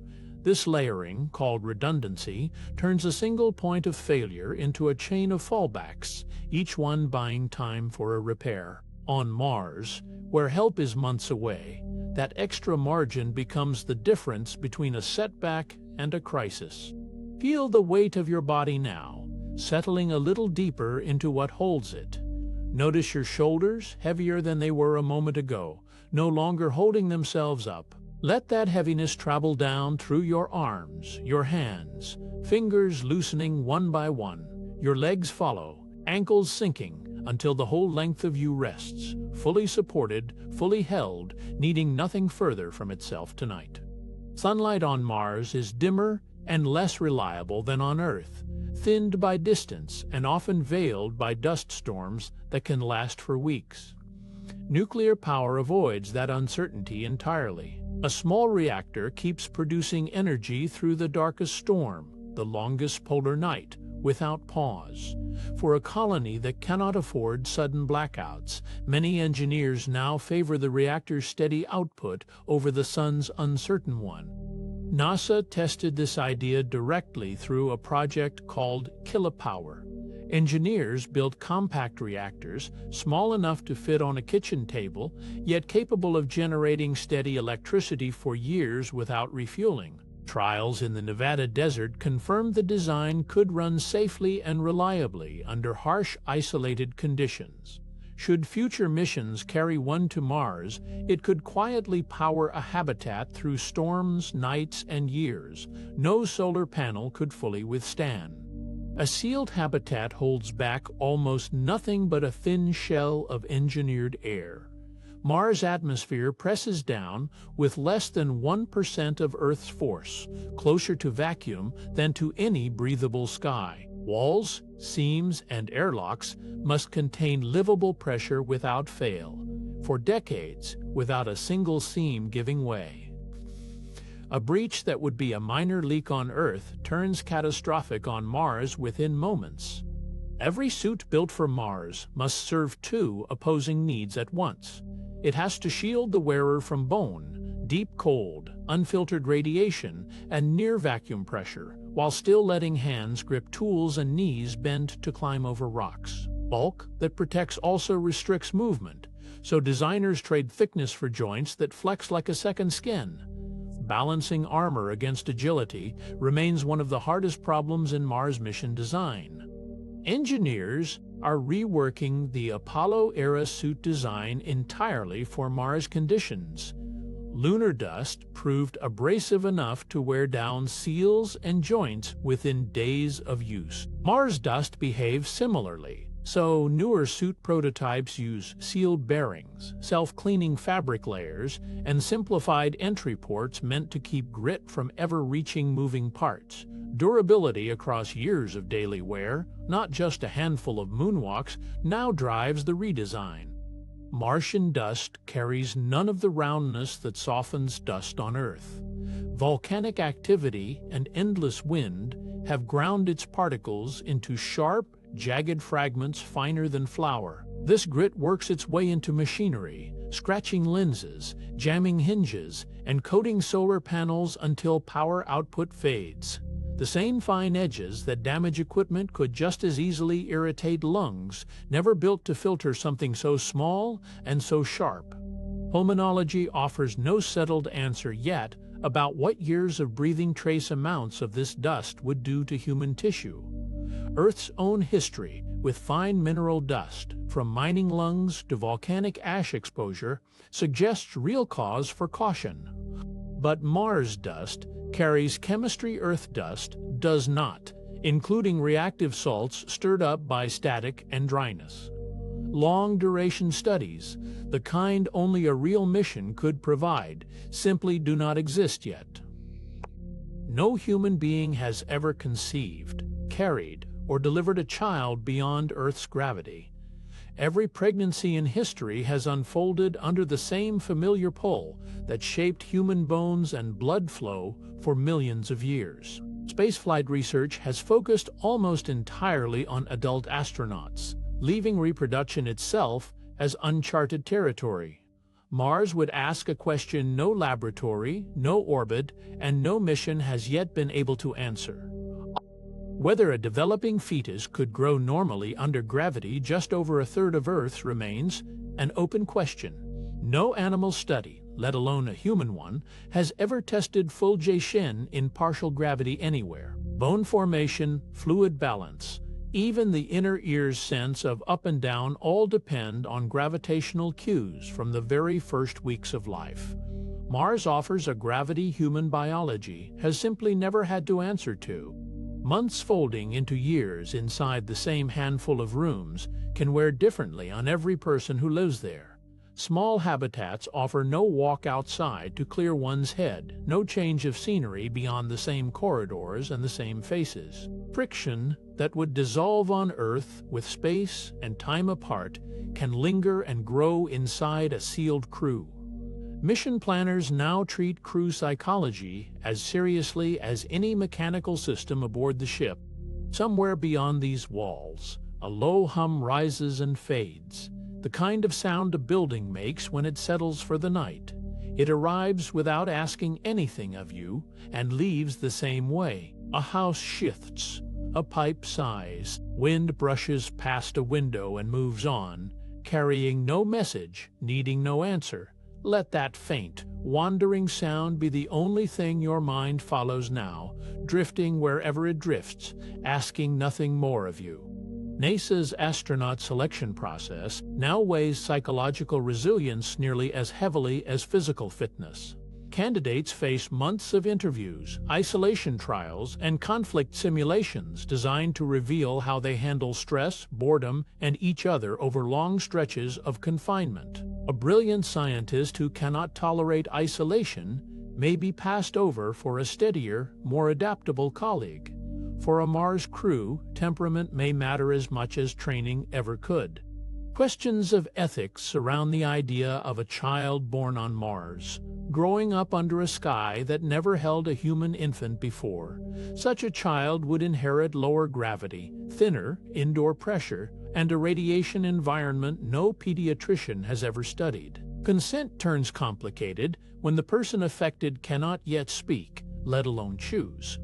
This layering, called redundancy, turns a single point of failure into a chain of fallbacks, each one buying time for a repair. On Mars, where help is months away, that extra margin becomes the difference between a setback and a crisis. Feel the weight of your body now, settling a little deeper into what holds it. Notice your shoulders, heavier than they were a moment ago, no longer holding themselves up. Let that heaviness travel down through your arms, your hands, fingers loosening one by one. Your legs follow, ankles sinking, until the whole length of you rests, fully supported, fully held, needing nothing further from itself tonight. Sunlight on Mars is dimmer and less reliable than on Earth, thinned by distance and often veiled by dust storms that can last for weeks. Nuclear power avoids that uncertainty entirely. A small reactor keeps producing energy through the darkest storm, the longest polar night, without pause. For a colony that cannot afford sudden blackouts, many engineers now favor the reactor's steady output over the sun's uncertain one. NASA tested this idea directly through a project called Kilopower. Engineers built compact reactors, small enough to fit on a kitchen table, yet capable of generating steady electricity for years without refueling. Trials in the Nevada desert confirmed the design could run safely and reliably under harsh, isolated conditions. Should future missions carry one to Mars, it could quietly power a habitat through storms, nights, and years no solar panel could fully withstand. A sealed habitat holds back almost nothing but a thin shell of engineered air. Mars' atmosphere presses down with less than 1% of Earth's force, closer to vacuum than to any breathable sky. Walls, seams, and airlocks must contain livable pressure without fail, for decades without a single seam giving way. A breach that would be a minor leak on Earth turns catastrophic on Mars within moments. Every suit built for Mars must serve two opposing needs at once. It has to shield the wearer from bone, deep cold, unfiltered radiation, and near vacuum pressure, while still letting hands grip tools and knees bend to climb over rocks. Bulk that protects also restricts movement, so designers trade thickness for joints that flex like a second skin. balancing armor against agility remains one of the hardest problems in Mars mission design. Engineers are reworking the Apollo-era suit design entirely for Mars conditions. Lunar dust proved abrasive enough to wear down seals and joints within days of use. Mars dust behaves similarly, so newer suit prototypes use sealed bearings, self-cleaning fabric layers, and simplified entry ports meant to keep grit from ever-reaching moving parts. Durability across years of daily wear, not just a handful of moonwalks, now drives the redesign. Martian dust carries none of the roundness that softens dust on Earth. Volcanic activity and endless wind have ground its particles into sharp, jagged fragments finer than flour. This grit works its way into machinery, scratching lenses, jamming hinges, and coating solar panels until power output fades. The same fine edges that damage equipment could just as easily irritate lungs, never built to filter something so small and so sharp. Pulmonology offers no settled answer yet about what years of breathing trace amounts of this dust would do to human tissue. Earth's own history with fine mineral dust, from mining lungs to volcanic ash exposure, suggests real cause for caution. But Mars dust carries chemistry Earth dust does not, including reactive salts stirred up by static and dryness. Long-duration studies, the kind only a real mission could provide, simply do not exist yet. No human being has ever conceived, carried, or delivered a child beyond Earth's gravity. Every pregnancy in history has unfolded under the same familiar pull that shaped human bones and blood flow for millions of years. Spaceflight research has focused almost entirely on adult astronauts, leaving reproduction itself as uncharted territory. Mars would ask a question no laboratory, no orbit, and no mission has yet been able to answer. Whether a developing fetus could grow normally under gravity just over a third of Earth's remains an open question. No animal study, let alone a human one, has ever tested full Shen in partial gravity anywhere. Bone formation, fluid balance, even the inner ear's sense of up and down all depend on gravitational cues from the very first weeks of life. Mars offers a gravity human biology has simply never had to answer to. Months folding into years inside the same handful of rooms can wear differently on every person who lives there. Small habitats offer no walk outside to clear one's head, no change of scenery beyond the same corridors and the same faces. Friction that would dissolve on Earth with space and time apart can linger and grow inside a sealed crew. Mission planners now treat crew psychology as seriously as any mechanical system aboard the ship. Somewhere beyond these walls, a low hum rises and fades, the kind of sound a building makes when it settles for the night. It arrives without asking anything of you and leaves the same way. A house shifts, a pipe sighs, wind brushes past a window and moves on, carrying no message, needing no answer. Let that faint, wandering sound be the only thing your mind follows now, drifting wherever it drifts, asking nothing more of you. NASA's astronaut selection process now weighs psychological resilience nearly as heavily as physical fitness. Candidates face months of interviews, isolation trials, and conflict simulations designed to reveal how they handle stress, boredom, and each other over long stretches of confinement. A brilliant scientist who cannot tolerate isolation may be passed over for a steadier, more adaptable colleague. For a Mars crew, temperament may matter as much as training ever could. Questions of ethics surround the idea of a child born on Mars, growing up under a sky that never held a human infant before. Such a child would inherit lower gravity, thinner indoor pressure, and a radiation environment no pediatrician has ever studied. Consent turns complicated when the person affected cannot yet speak, let alone choose.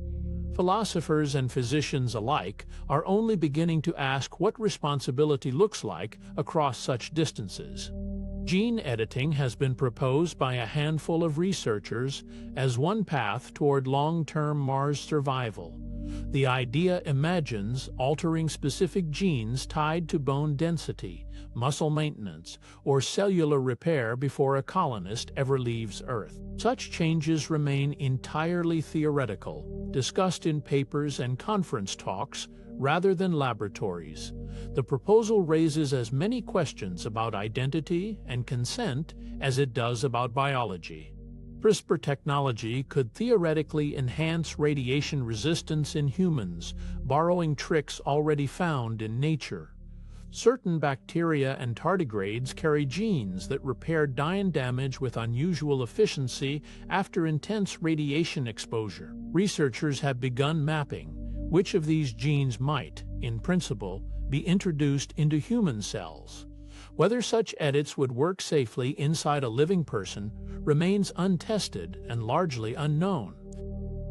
Philosophers and physicians alike are only beginning to ask what responsibility looks like across such distances. Gene editing has been proposed by a handful of researchers as one path toward long-term Mars survival. The idea imagines altering specific genes tied to bone density, muscle maintenance, or cellular repair before a colonist ever leaves Earth. Such changes remain entirely theoretical, discussed in papers and conference talks rather than laboratories. The proposal raises as many questions about identity and consent as it does about biology. CRISPR technology could theoretically enhance radiation resistance in humans, borrowing tricks already found in nature. Certain bacteria and tardigrades carry genes that repair dye damage with unusual efficiency after intense radiation exposure. Researchers have begun mapping which of these genes might, in principle, be introduced into human cells. Whether such edits would work safely inside a living person remains untested and largely unknown.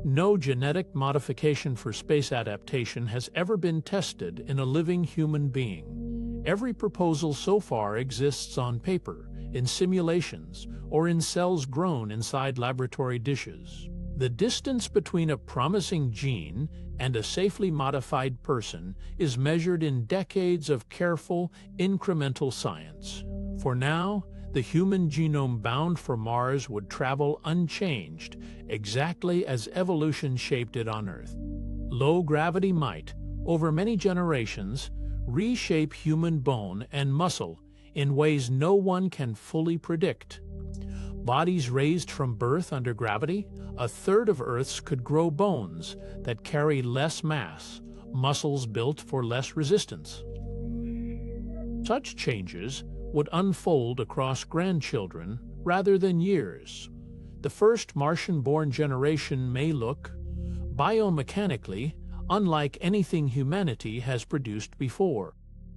No genetic modification for space adaptation has ever been tested in a living human being. Every proposal so far exists on paper, in simulations, or in cells grown inside laboratory dishes. The distance between a promising gene and a safely modified person is measured in decades of careful, incremental science. For now, the human genome bound for Mars would travel unchanged, exactly as evolution shaped it on Earth. Low gravity might, over many generations, reshape human bone and muscle in ways no one can fully predict. Bodies raised from birth under gravity, a third of Earth's could grow bones that carry less mass, muscles built for less resistance. Such changes would unfold across grandchildren rather than years. The first Martian-born generation may look, biomechanically, unlike anything humanity has produced before.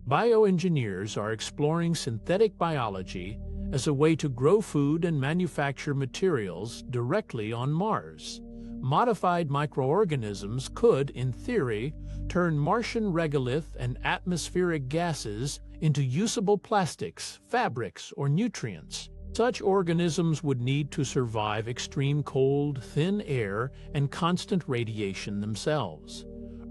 Bioengineers are exploring synthetic biology as a way to grow food and manufacture materials directly on Mars. Modified microorganisms could, in theory, turn Martian regolith and atmospheric gases into usable plastics, fabrics, or nutrients. Such organisms would need to survive extreme cold, thin air, and constant radiation themselves.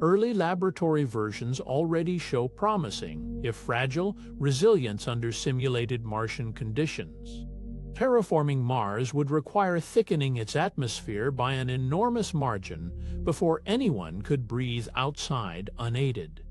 Early laboratory versions already show promising, if fragile, resilience under simulated Martian conditions. Terraforming Mars would require thickening its atmosphere by an enormous margin before anyone could breathe outside unaided.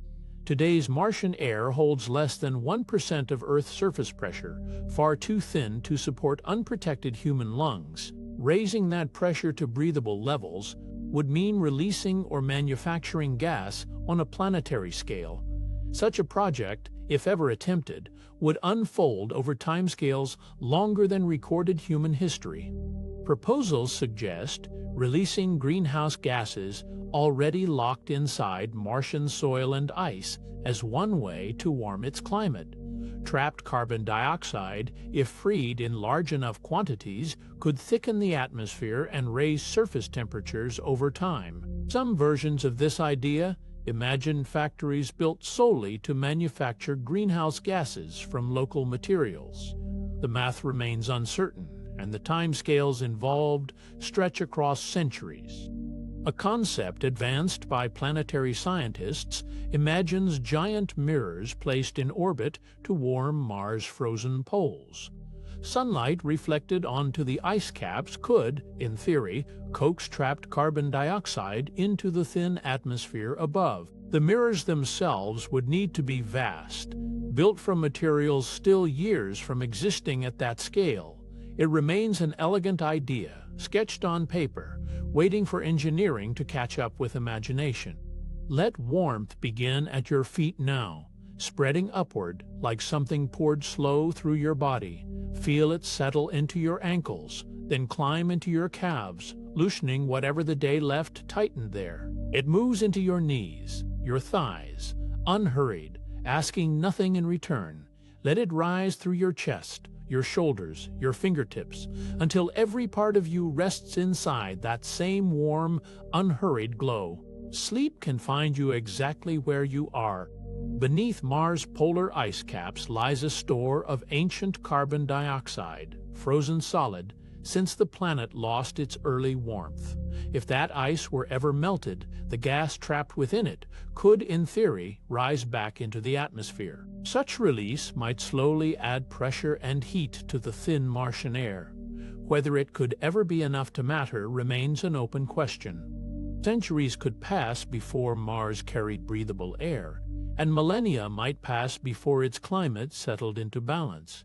Today's Martian air holds less than 1% of Earth's surface pressure, far too thin to support unprotected human lungs. Raising that pressure to breathable levels would mean releasing or manufacturing gas on a planetary scale. Such a project, if ever attempted, would unfold over timescales longer than recorded human history. Proposals suggest releasing greenhouse gases already locked inside Martian soil and ice as one way to warm its climate. Trapped carbon dioxide, if freed in large enough quantities, could thicken the atmosphere and raise surface temperatures over time. Some versions of this idea imagine factories built solely to manufacture greenhouse gases from local materials. The math remains uncertain, and the timescales involved stretch across centuries. A concept advanced by planetary scientists imagines giant mirrors placed in orbit to warm Mars' frozen poles. Sunlight reflected onto the ice caps could, in theory, coax trapped carbon dioxide into the thin atmosphere above. The mirrors themselves would need to be vast, built from materials still years from existing at that scale. It remains an elegant idea, sketched on paper, waiting for engineering to catch up with imagination. Let warmth begin at your feet now, spreading upward like something poured slow through your body. Feel it settle into your ankles, then climb into your calves, loosening whatever the day left tightened there. It moves into your knees, your thighs, unhurried, asking nothing in return. Let it rise through your chest, your shoulders, your fingertips, until every part of you rests inside that same warm, unhurried glow. Sleep can find you exactly where you are. Beneath Mars' polar ice caps lies a store of ancient carbon dioxide, frozen solid, since the planet lost its early warmth. If that ice were ever melted, the gas trapped within it could, in theory, rise back into the atmosphere. Such release might slowly add pressure and heat to the thin Martian air. Whether it could ever be enough to matter remains an open question. Centuries could pass before Mars carried breathable air, and millennia might pass before its climate settled into balance.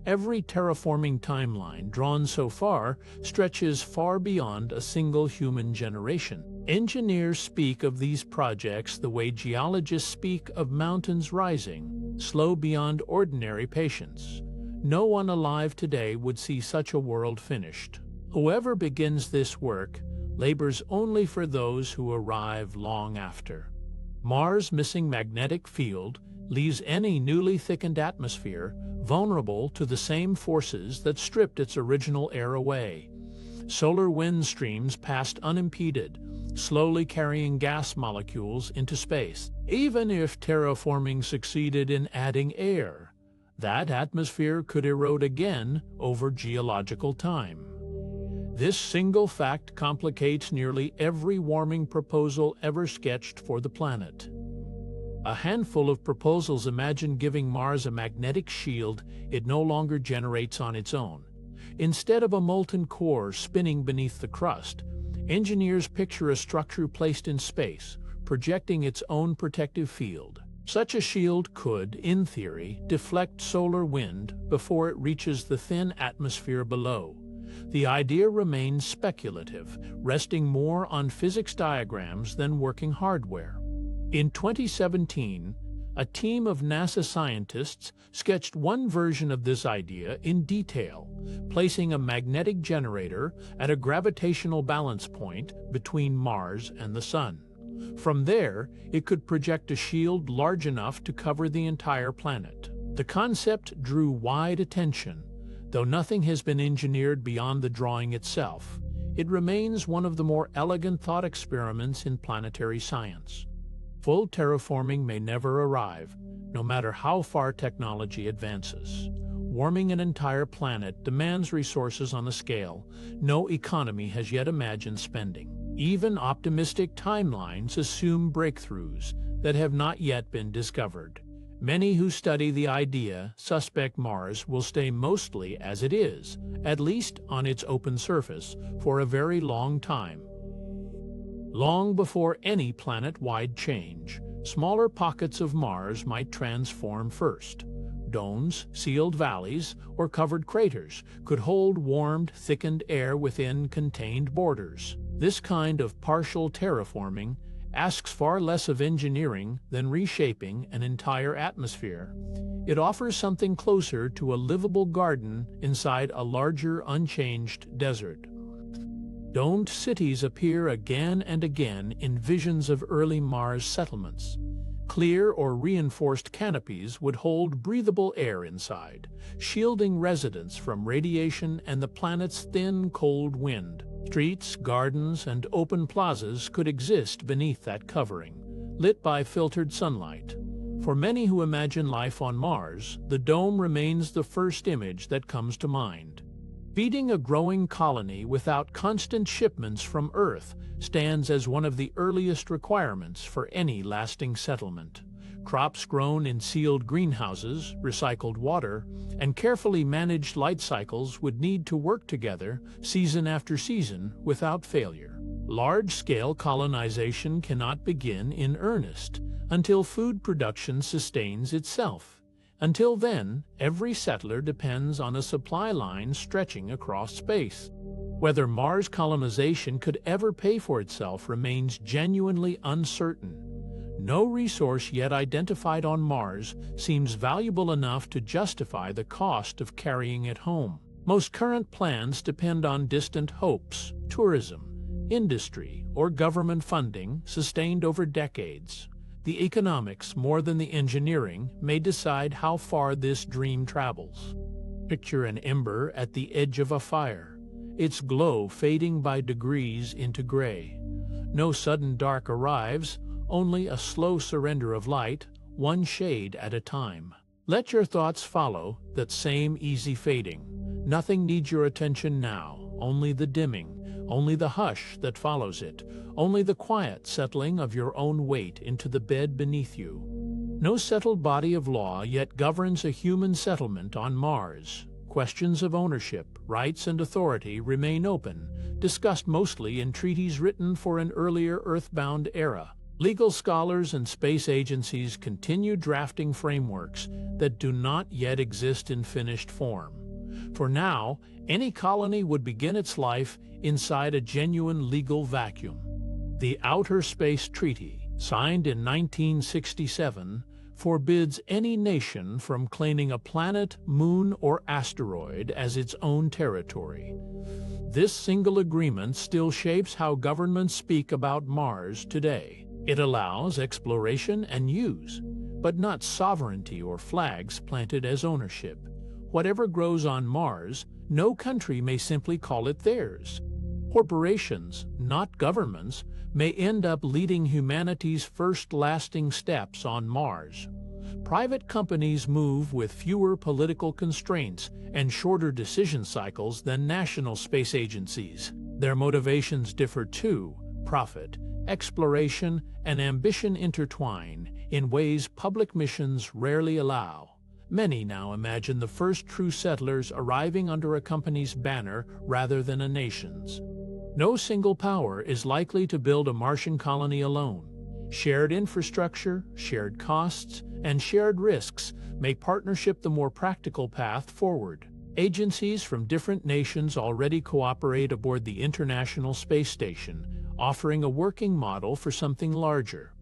Every terraforming timeline drawn so far stretches far beyond a single human generation. Engineers speak of these projects the way geologists speak of mountains rising, slow beyond ordinary patience. No one alive today would see such a world finished. Whoever begins this work labors only for those who arrive long after. Mars' missing magnetic field leaves any newly thickened atmosphere vulnerable to the same forces that stripped its original air away. Solar wind streams passed unimpeded, slowly carrying gas molecules into space. Even if terraforming succeeded in adding air, that atmosphere could erode again over geological time. This single fact complicates nearly every warming proposal ever sketched for the planet. A handful of proposals imagine giving Mars a magnetic shield it no longer generates on its own. Instead of a molten core spinning beneath the crust, engineers picture a structure placed in space, projecting its own protective field. Such a shield could, in theory, deflect solar wind before it reaches the thin atmosphere below. The idea remains speculative, resting more on physics diagrams than working hardware. In 2017, a team of NASA scientists sketched one version of this idea in detail, placing a magnetic generator at a gravitational balance point between Mars and the Sun. From there, it could project a shield large enough to cover the entire planet. The concept drew wide attention. Though nothing has been engineered beyond the drawing itself, it remains one of the more elegant thought experiments in planetary science. Full terraforming may never arrive, no matter how far technology advances. Warming an entire planet demands resources on a scale no economy has yet imagined spending. Even optimistic timelines assume breakthroughs that have not yet been discovered. Many who study the idea suspect Mars will stay mostly as it is, at least on its open surface, for a very long time. Long before any planet-wide change, smaller pockets of Mars might transform first. Domes, sealed valleys, or covered craters could hold warmed, thickened air within contained borders. This kind of partial terraforming asks far less of engineering than reshaping an entire atmosphere. It offers something closer to a livable garden inside a larger, unchanged desert. Domed cities appear again and again in visions of early Mars settlements. Clear or reinforced canopies would hold breathable air inside, shielding residents from radiation and the planet's thin, cold wind. Streets, gardens, and open plazas could exist beneath that covering, lit by filtered sunlight. For many who imagine life on Mars, the dome remains the first image that comes to mind. Feeding a growing colony without constant shipments from Earth stands as one of the earliest requirements for any lasting settlement. Crops grown in sealed greenhouses, recycled water, and carefully managed light cycles would need to work together season after season without failure. Large-scale colonization cannot begin in earnest until food production sustains itself. Until then, every settler depends on a supply line stretching across space. Whether Mars colonization could ever pay for itself remains genuinely uncertain. No resource yet identified on Mars seems valuable enough to justify the cost of carrying it home. Most current plans depend on distant hopes, tourism, industry, or government funding sustained over decades. The economics, more than the engineering, may decide how far this dream travels. Picture an ember at the edge of a fire, its glow fading by degrees into gray. No sudden dark arrives, only a slow surrender of light, one shade at a time. Let your thoughts follow that same easy fading. Nothing needs your attention now, only the dimming, only the hush that follows it, only the quiet settling of your own weight into the bed beneath you. No settled body of law yet governs a human settlement on Mars. Questions of ownership, rights, and authority remain open, discussed mostly in treaties written for an earlier Earthbound era. Legal scholars and space agencies continue drafting frameworks that do not yet exist in finished form. For now, any colony would begin its life inside a genuine legal vacuum. The Outer Space Treaty, signed in 1967, forbids any nation from claiming a planet, moon, or asteroid as its own territory. This single agreement still shapes how governments speak about Mars today. It allows exploration and use, but not sovereignty or flags planted as ownership. Whatever grows on Mars, no country may simply call it theirs. Corporations, not governments, may end up leading humanity's first lasting steps on Mars. Private companies move with fewer political constraints and shorter decision cycles than national space agencies. Their motivations differ too. Profit, exploration, and ambition intertwine in ways public missions rarely allow. Many now imagine the first true settlers arriving under a company's banner rather than a nation's. No single power is likely to build a Martian colony alone. Shared infrastructure, shared costs, and shared risks make partnership the more practical path forward. Agencies from different nations already cooperate aboard the International Space Station, offering a working model for something larger.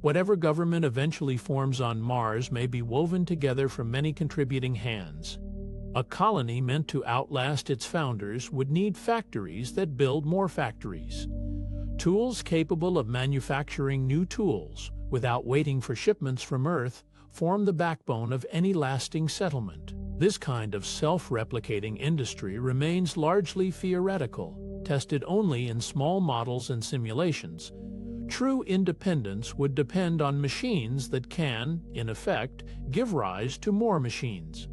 Whatever government eventually forms on Mars may be woven together from many contributing hands. A colony meant to outlast its founders would need factories that build more factories. Tools capable of manufacturing new tools without waiting for shipments from Earth form the backbone of any lasting settlement. This kind of self-replicating industry remains largely theoretical, tested only in small models and simulations. True independence would depend on machines that can, in effect, give rise to more machines.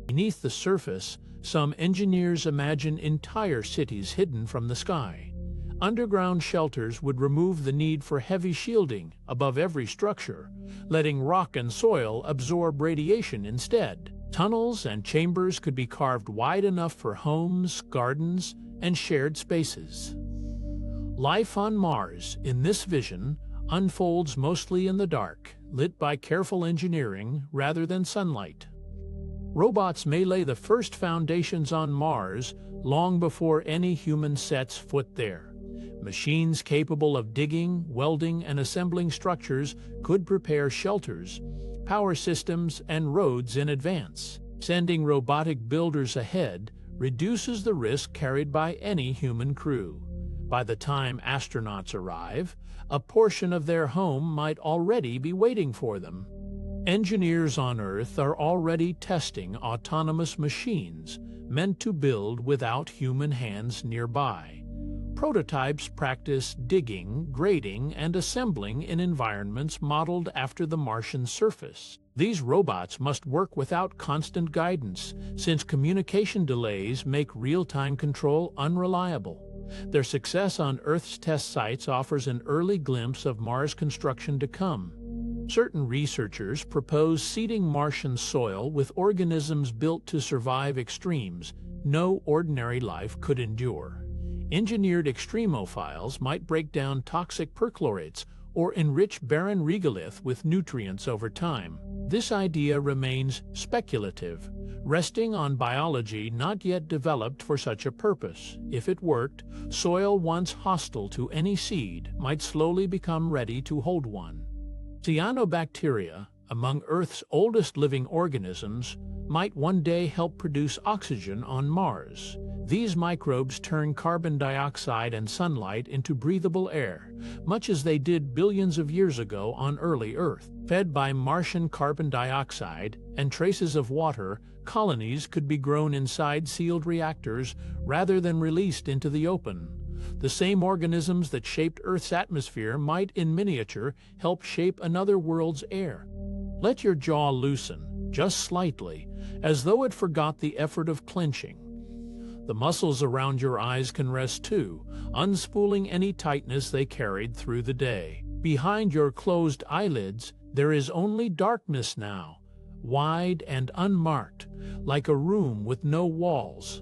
Beneath the surface, some engineers imagine entire cities hidden from the sky. Underground shelters would remove the need for heavy shielding above every structure, letting rock and soil absorb radiation instead. Tunnels and chambers could be carved wide enough for homes, gardens, and shared spaces. Life on Mars, in this vision, unfolds mostly in the dark, lit by careful engineering rather than sunlight. Robots may lay the first foundations on Mars long before any human sets foot there. Machines capable of digging, welding, and assembling structures could prepare shelters, power systems, and roads in advance. Sending robotic builders ahead reduces the risk carried by any human crew. By the time astronauts arrive, a portion of their home might already be waiting for them. Engineers on Earth are already testing autonomous machines meant to build without human hands nearby. Prototypes practice digging, grading, and assembling in environments modeled after the Martian surface. These robots must work without constant guidance, since communication delays make real-time control unreliable. Their success on Earth's test sites offers an early glimpse of Mars construction to come. Certain researchers propose seeding Martian soil with organisms built to survive extremes no ordinary life could endure. Engineered extremophiles might break down toxic perchlorates or enrich barren regolith with nutrients over time. This idea remains speculative, resting on biology not yet developed for such a purpose. If it worked, soil once hostile to any seed might slowly become ready to hold one. Cyanobacteria, among Earth's oldest living organisms, might one day help produce oxygen on Mars. These microbes turn carbon dioxide and sunlight into breathable air, much as they did billions of years ago on early Earth. Fed by Martian carbon dioxide and traces of water, colonies could be grown inside sealed reactors rather than released into the open. The same organisms that shaped Earth's atmosphere might, in miniature, help shape another world's air. Let your jaw loosen, just slightly, as though it forgot the effort of clenching. The muscles around your eyes can rest too, unspooling any tightness they carried through the day. Behind your closed eyelids, there is only darkness now, wide and unmarked, like a room with no walls.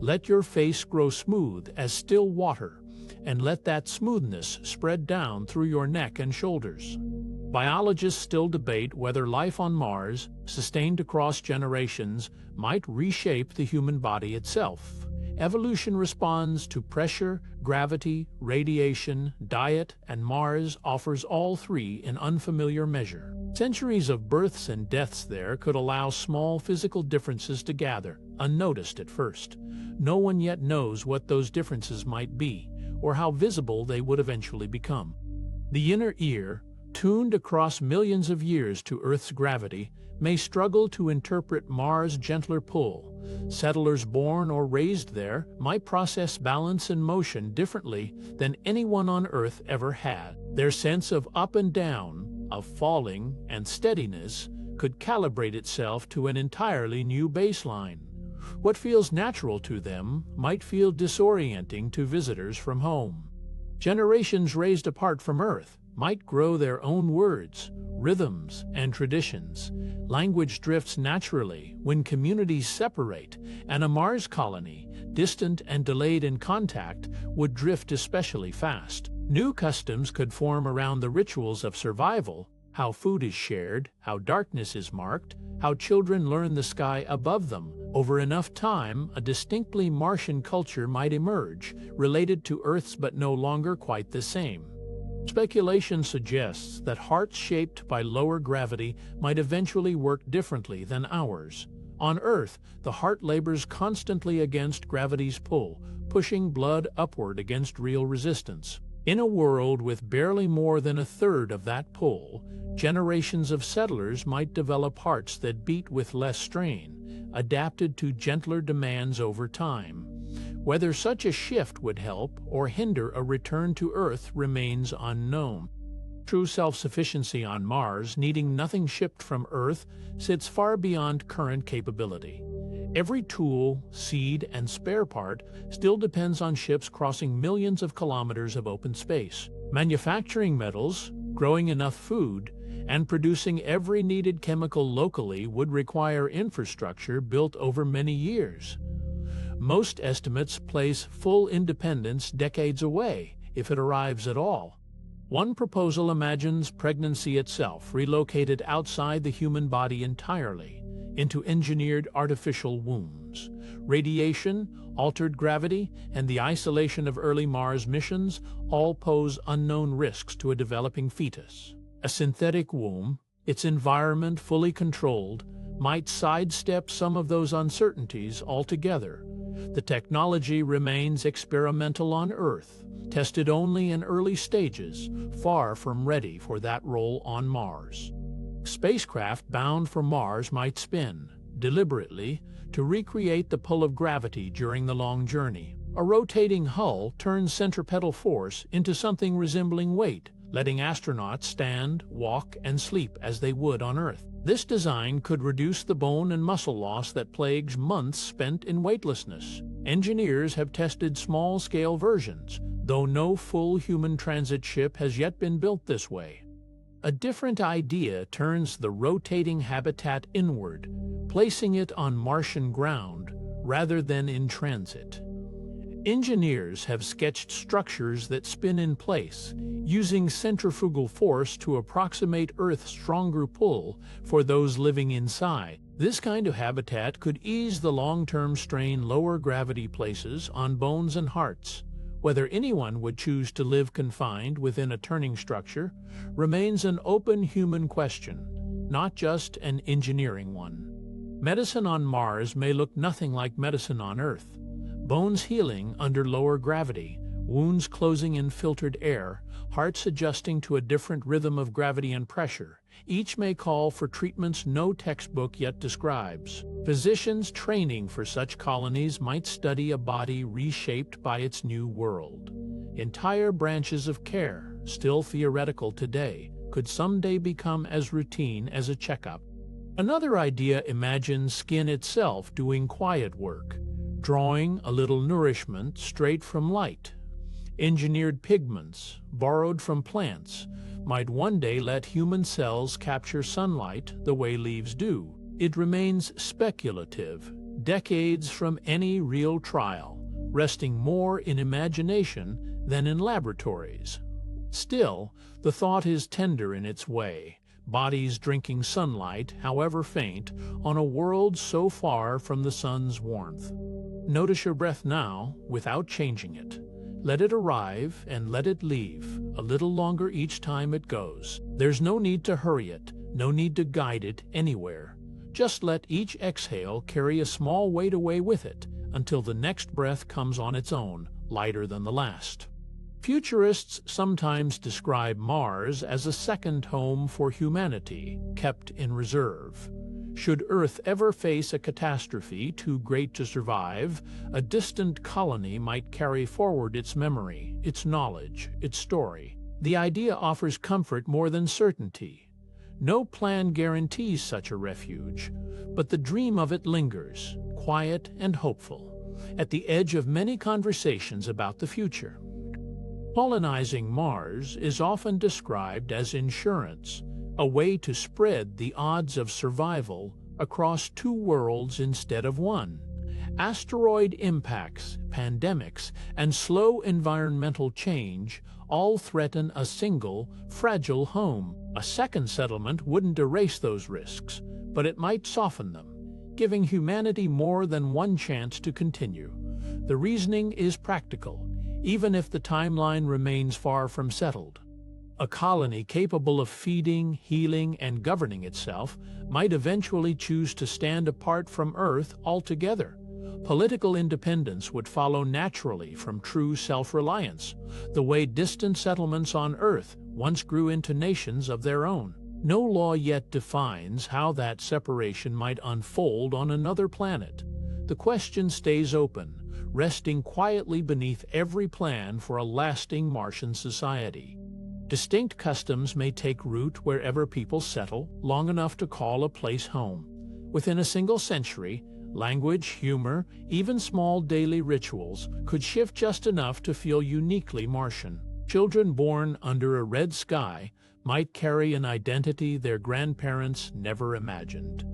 Let your face grow smooth as still water, and let that smoothness spread down through your neck and shoulders. Biologists still debate whether life on Mars, sustained across generations, might reshape the human body itself. Evolution responds to pressure, gravity, radiation, diet, and Mars offers all three in unfamiliar measure. Centuries of births and deaths there could allow small physical differences to gather, unnoticed at first. No one yet knows what those differences might be, or how visible they would eventually become. The inner ear, tuned across millions of years to Earth's gravity, may struggle to interpret Mars' gentler pull. Settlers born or raised there might process balance and motion differently than anyone on Earth ever had. Their sense of up and down, of falling and steadiness, could calibrate itself to an entirely new baseline. What feels natural to them might feel disorienting to visitors from home. Generations raised apart from Earth might grow their own words, rhythms, and traditions. Language drifts naturally when communities separate, and a Mars colony, distant and delayed in contact, would drift especially fast. New customs could form around the rituals of survival, how food is shared, how darkness is marked, how children learn the sky above them. Over enough time, a distinctly Martian culture might emerge, related to Earth's but no longer quite the same. Speculation suggests that hearts shaped by lower gravity might eventually work differently than ours. On Earth, the heart labors constantly against gravity's pull, pushing blood upward against real resistance. In a world with barely more than a third of that pull, generations of settlers might develop hearts that beat with less strain, adapted to gentler demands over time. Whether such a shift would help or hinder a return to Earth remains unknown. True self-sufficiency on Mars, needing nothing shipped from Earth, sits far beyond current capability. Every tool, seed, and spare part still depends on ships crossing millions of kilometers of open space. Manufacturing metals, growing enough food, and producing every needed chemical locally would require infrastructure built over many years. Most estimates place full independence decades away, if it arrives at all. One proposal imagines pregnancy itself relocated outside the human body entirely, into engineered artificial wombs. Radiation, altered gravity, and the isolation of early Mars missions all pose unknown risks to a developing fetus. A synthetic womb, its environment fully controlled, might sidestep some of those uncertainties altogether. The technology remains experimental on Earth, tested only in early stages, far from ready for that role on Mars. Spacecraft bound for Mars might spin, deliberately, to recreate the pull of gravity during the long journey. A rotating hull turns centripetal force into something resembling weight, letting astronauts stand, walk, and sleep as they would on Earth. This design could reduce the bone and muscle loss that plagues months spent in weightlessness. Engineers have tested small-scale versions, though no full human transit ship has yet been built this way. A different idea turns the rotating habitat inward, placing it on Martian ground rather than in transit. Engineers have sketched structures that spin in place, using centrifugal force to approximate Earth's stronger pull for those living inside. This kind of habitat could ease the long-term strain lower gravity places on bones and hearts. Whether anyone would choose to live confined within a turning structure remains an open human question, not just an engineering one. Medicine on Mars may look nothing like medicine on Earth. Bones healing under lower gravity, wounds closing in filtered air, hearts adjusting to a different rhythm of gravity and pressure. Each may call for treatments no textbook yet describes. Physicians training for such colonies might study a body reshaped by its new world. Entire branches of care, still theoretical today, could someday become as routine as a checkup. Another idea imagines skin itself doing quiet work, drawing a little nourishment straight from light. Engineered pigments, borrowed from plants, might one day let human cells capture sunlight the way leaves do. It remains speculative, decades from any real trial, resting more in imagination than in laboratories. Still, the thought is tender in its way, bodies drinking sunlight, however faint, on a world so far from the sun's warmth. Notice your breath now, without changing it. Let it arrive and let it leave, a little longer each time it goes. There's no need to hurry it, no need to guide it anywhere. Just let each exhale carry a small weight away with it, until the next breath comes on its own, lighter than the last. Futurists sometimes describe Mars as a second home for humanity, kept in reserve. Should Earth ever face a catastrophe too great to survive, a distant colony might carry forward its memory, its knowledge, its story. The idea offers comfort more than certainty. No plan guarantees such a refuge, but the dream of it lingers, quiet and hopeful, at the edge of many conversations about the future. Colonizing Mars is often described as insurance, a way to spread the odds of survival across two worlds instead of one. Asteroid impacts, pandemics, and slow environmental change all threaten a single, fragile home. A second settlement wouldn't erase those risks, but it might soften them, giving humanity more than one chance to continue. The reasoning is practical, even if the timeline remains far from settled. A colony capable of feeding, healing, and governing itself might eventually choose to stand apart from Earth altogether. Political independence would follow naturally from true self-reliance, the way distant settlements on Earth once grew into nations of their own. No law yet defines how that separation might unfold on another planet. The question stays open, resting quietly beneath every plan for a lasting Martian society. Distinct customs may take root wherever people settle, long enough to call a place home. Within a single century, language, humor, even small daily rituals could shift just enough to feel uniquely Martian. Children born under a red sky might carry an identity their grandparents never imagined.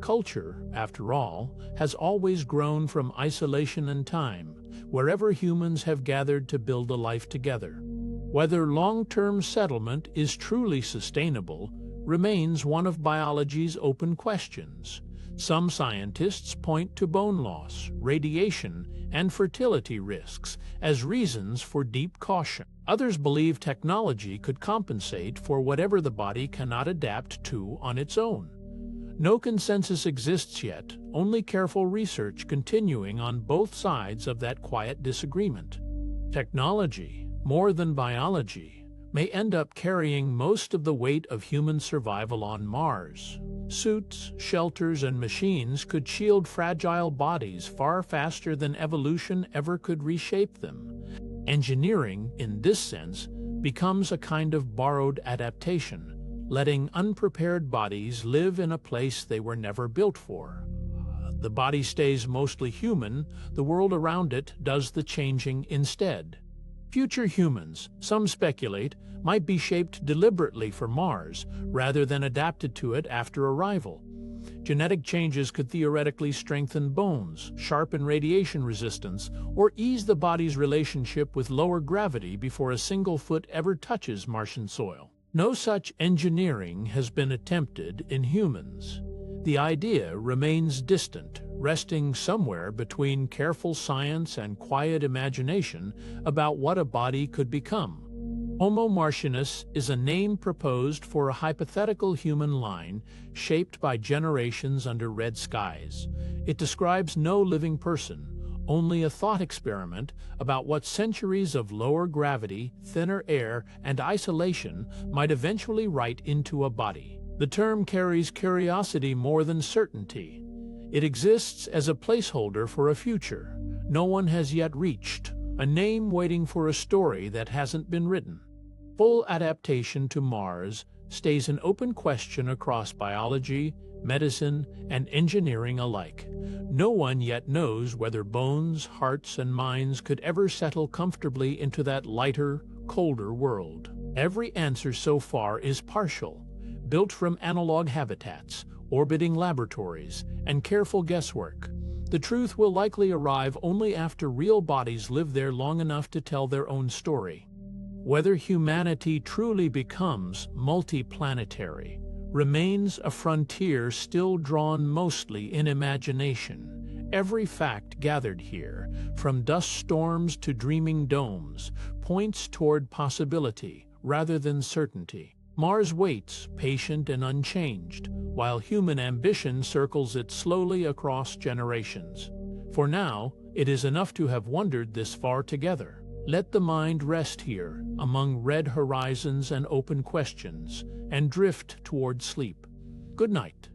Culture, after all, has always grown from isolation and time, wherever humans have gathered to build a life together. Whether long-term settlement is truly sustainable remains one of biology's open questions. Some scientists point to bone loss, radiation, and fertility risks as reasons for deep caution. Others believe technology could compensate for whatever the body cannot adapt to on its own. No consensus exists yet, only careful research continuing on both sides of that quiet disagreement. Technology, more than biology, may end up carrying most of the weight of human survival on Mars. Suits, shelters, and machines could shield fragile bodies far faster than evolution ever could reshape them. Engineering, in this sense, becomes a kind of borrowed adaptation, letting unprepared bodies live in a place they were never built for. The body stays mostly human, the world around it does the changing instead. Future humans, some speculate, might be shaped deliberately for Mars rather than adapted to it after arrival. Genetic changes could theoretically strengthen bones, sharpen radiation resistance, or ease the body's relationship with lower gravity before a single foot ever touches Martian soil. No such engineering has been attempted in humans. The idea remains distant, resting somewhere between careful science and quiet imagination about what a body could become. Homo Martianus is a name proposed for a hypothetical human line shaped by generations under red skies. It describes no living person, only a thought experiment about what centuries of lower gravity, thinner air, and isolation might eventually write into a body. The term carries curiosity more than certainty. It exists as a placeholder for a future no one has yet reached, a name waiting for a story that hasn't been written. Full adaptation to Mars stays an open question across biology, medicine, and engineering alike. No one yet knows whether bones, hearts, and minds could ever settle comfortably into that lighter, colder world. Every answer so far is partial, built from analog habitats, orbiting laboratories, and careful guesswork. The truth will likely arrive only after real bodies live there long enough to tell their own story. Whether humanity truly becomes multiplanetary remains a frontier still drawn mostly in imagination. Every fact gathered here, from dust storms to dreaming domes, points toward possibility rather than certainty. Mars waits, patient and unchanged, while human ambition circles it slowly across generations. For now, it is enough to have wandered this far together. Let the mind rest here, among red horizons and open questions, and drift toward sleep. Good night.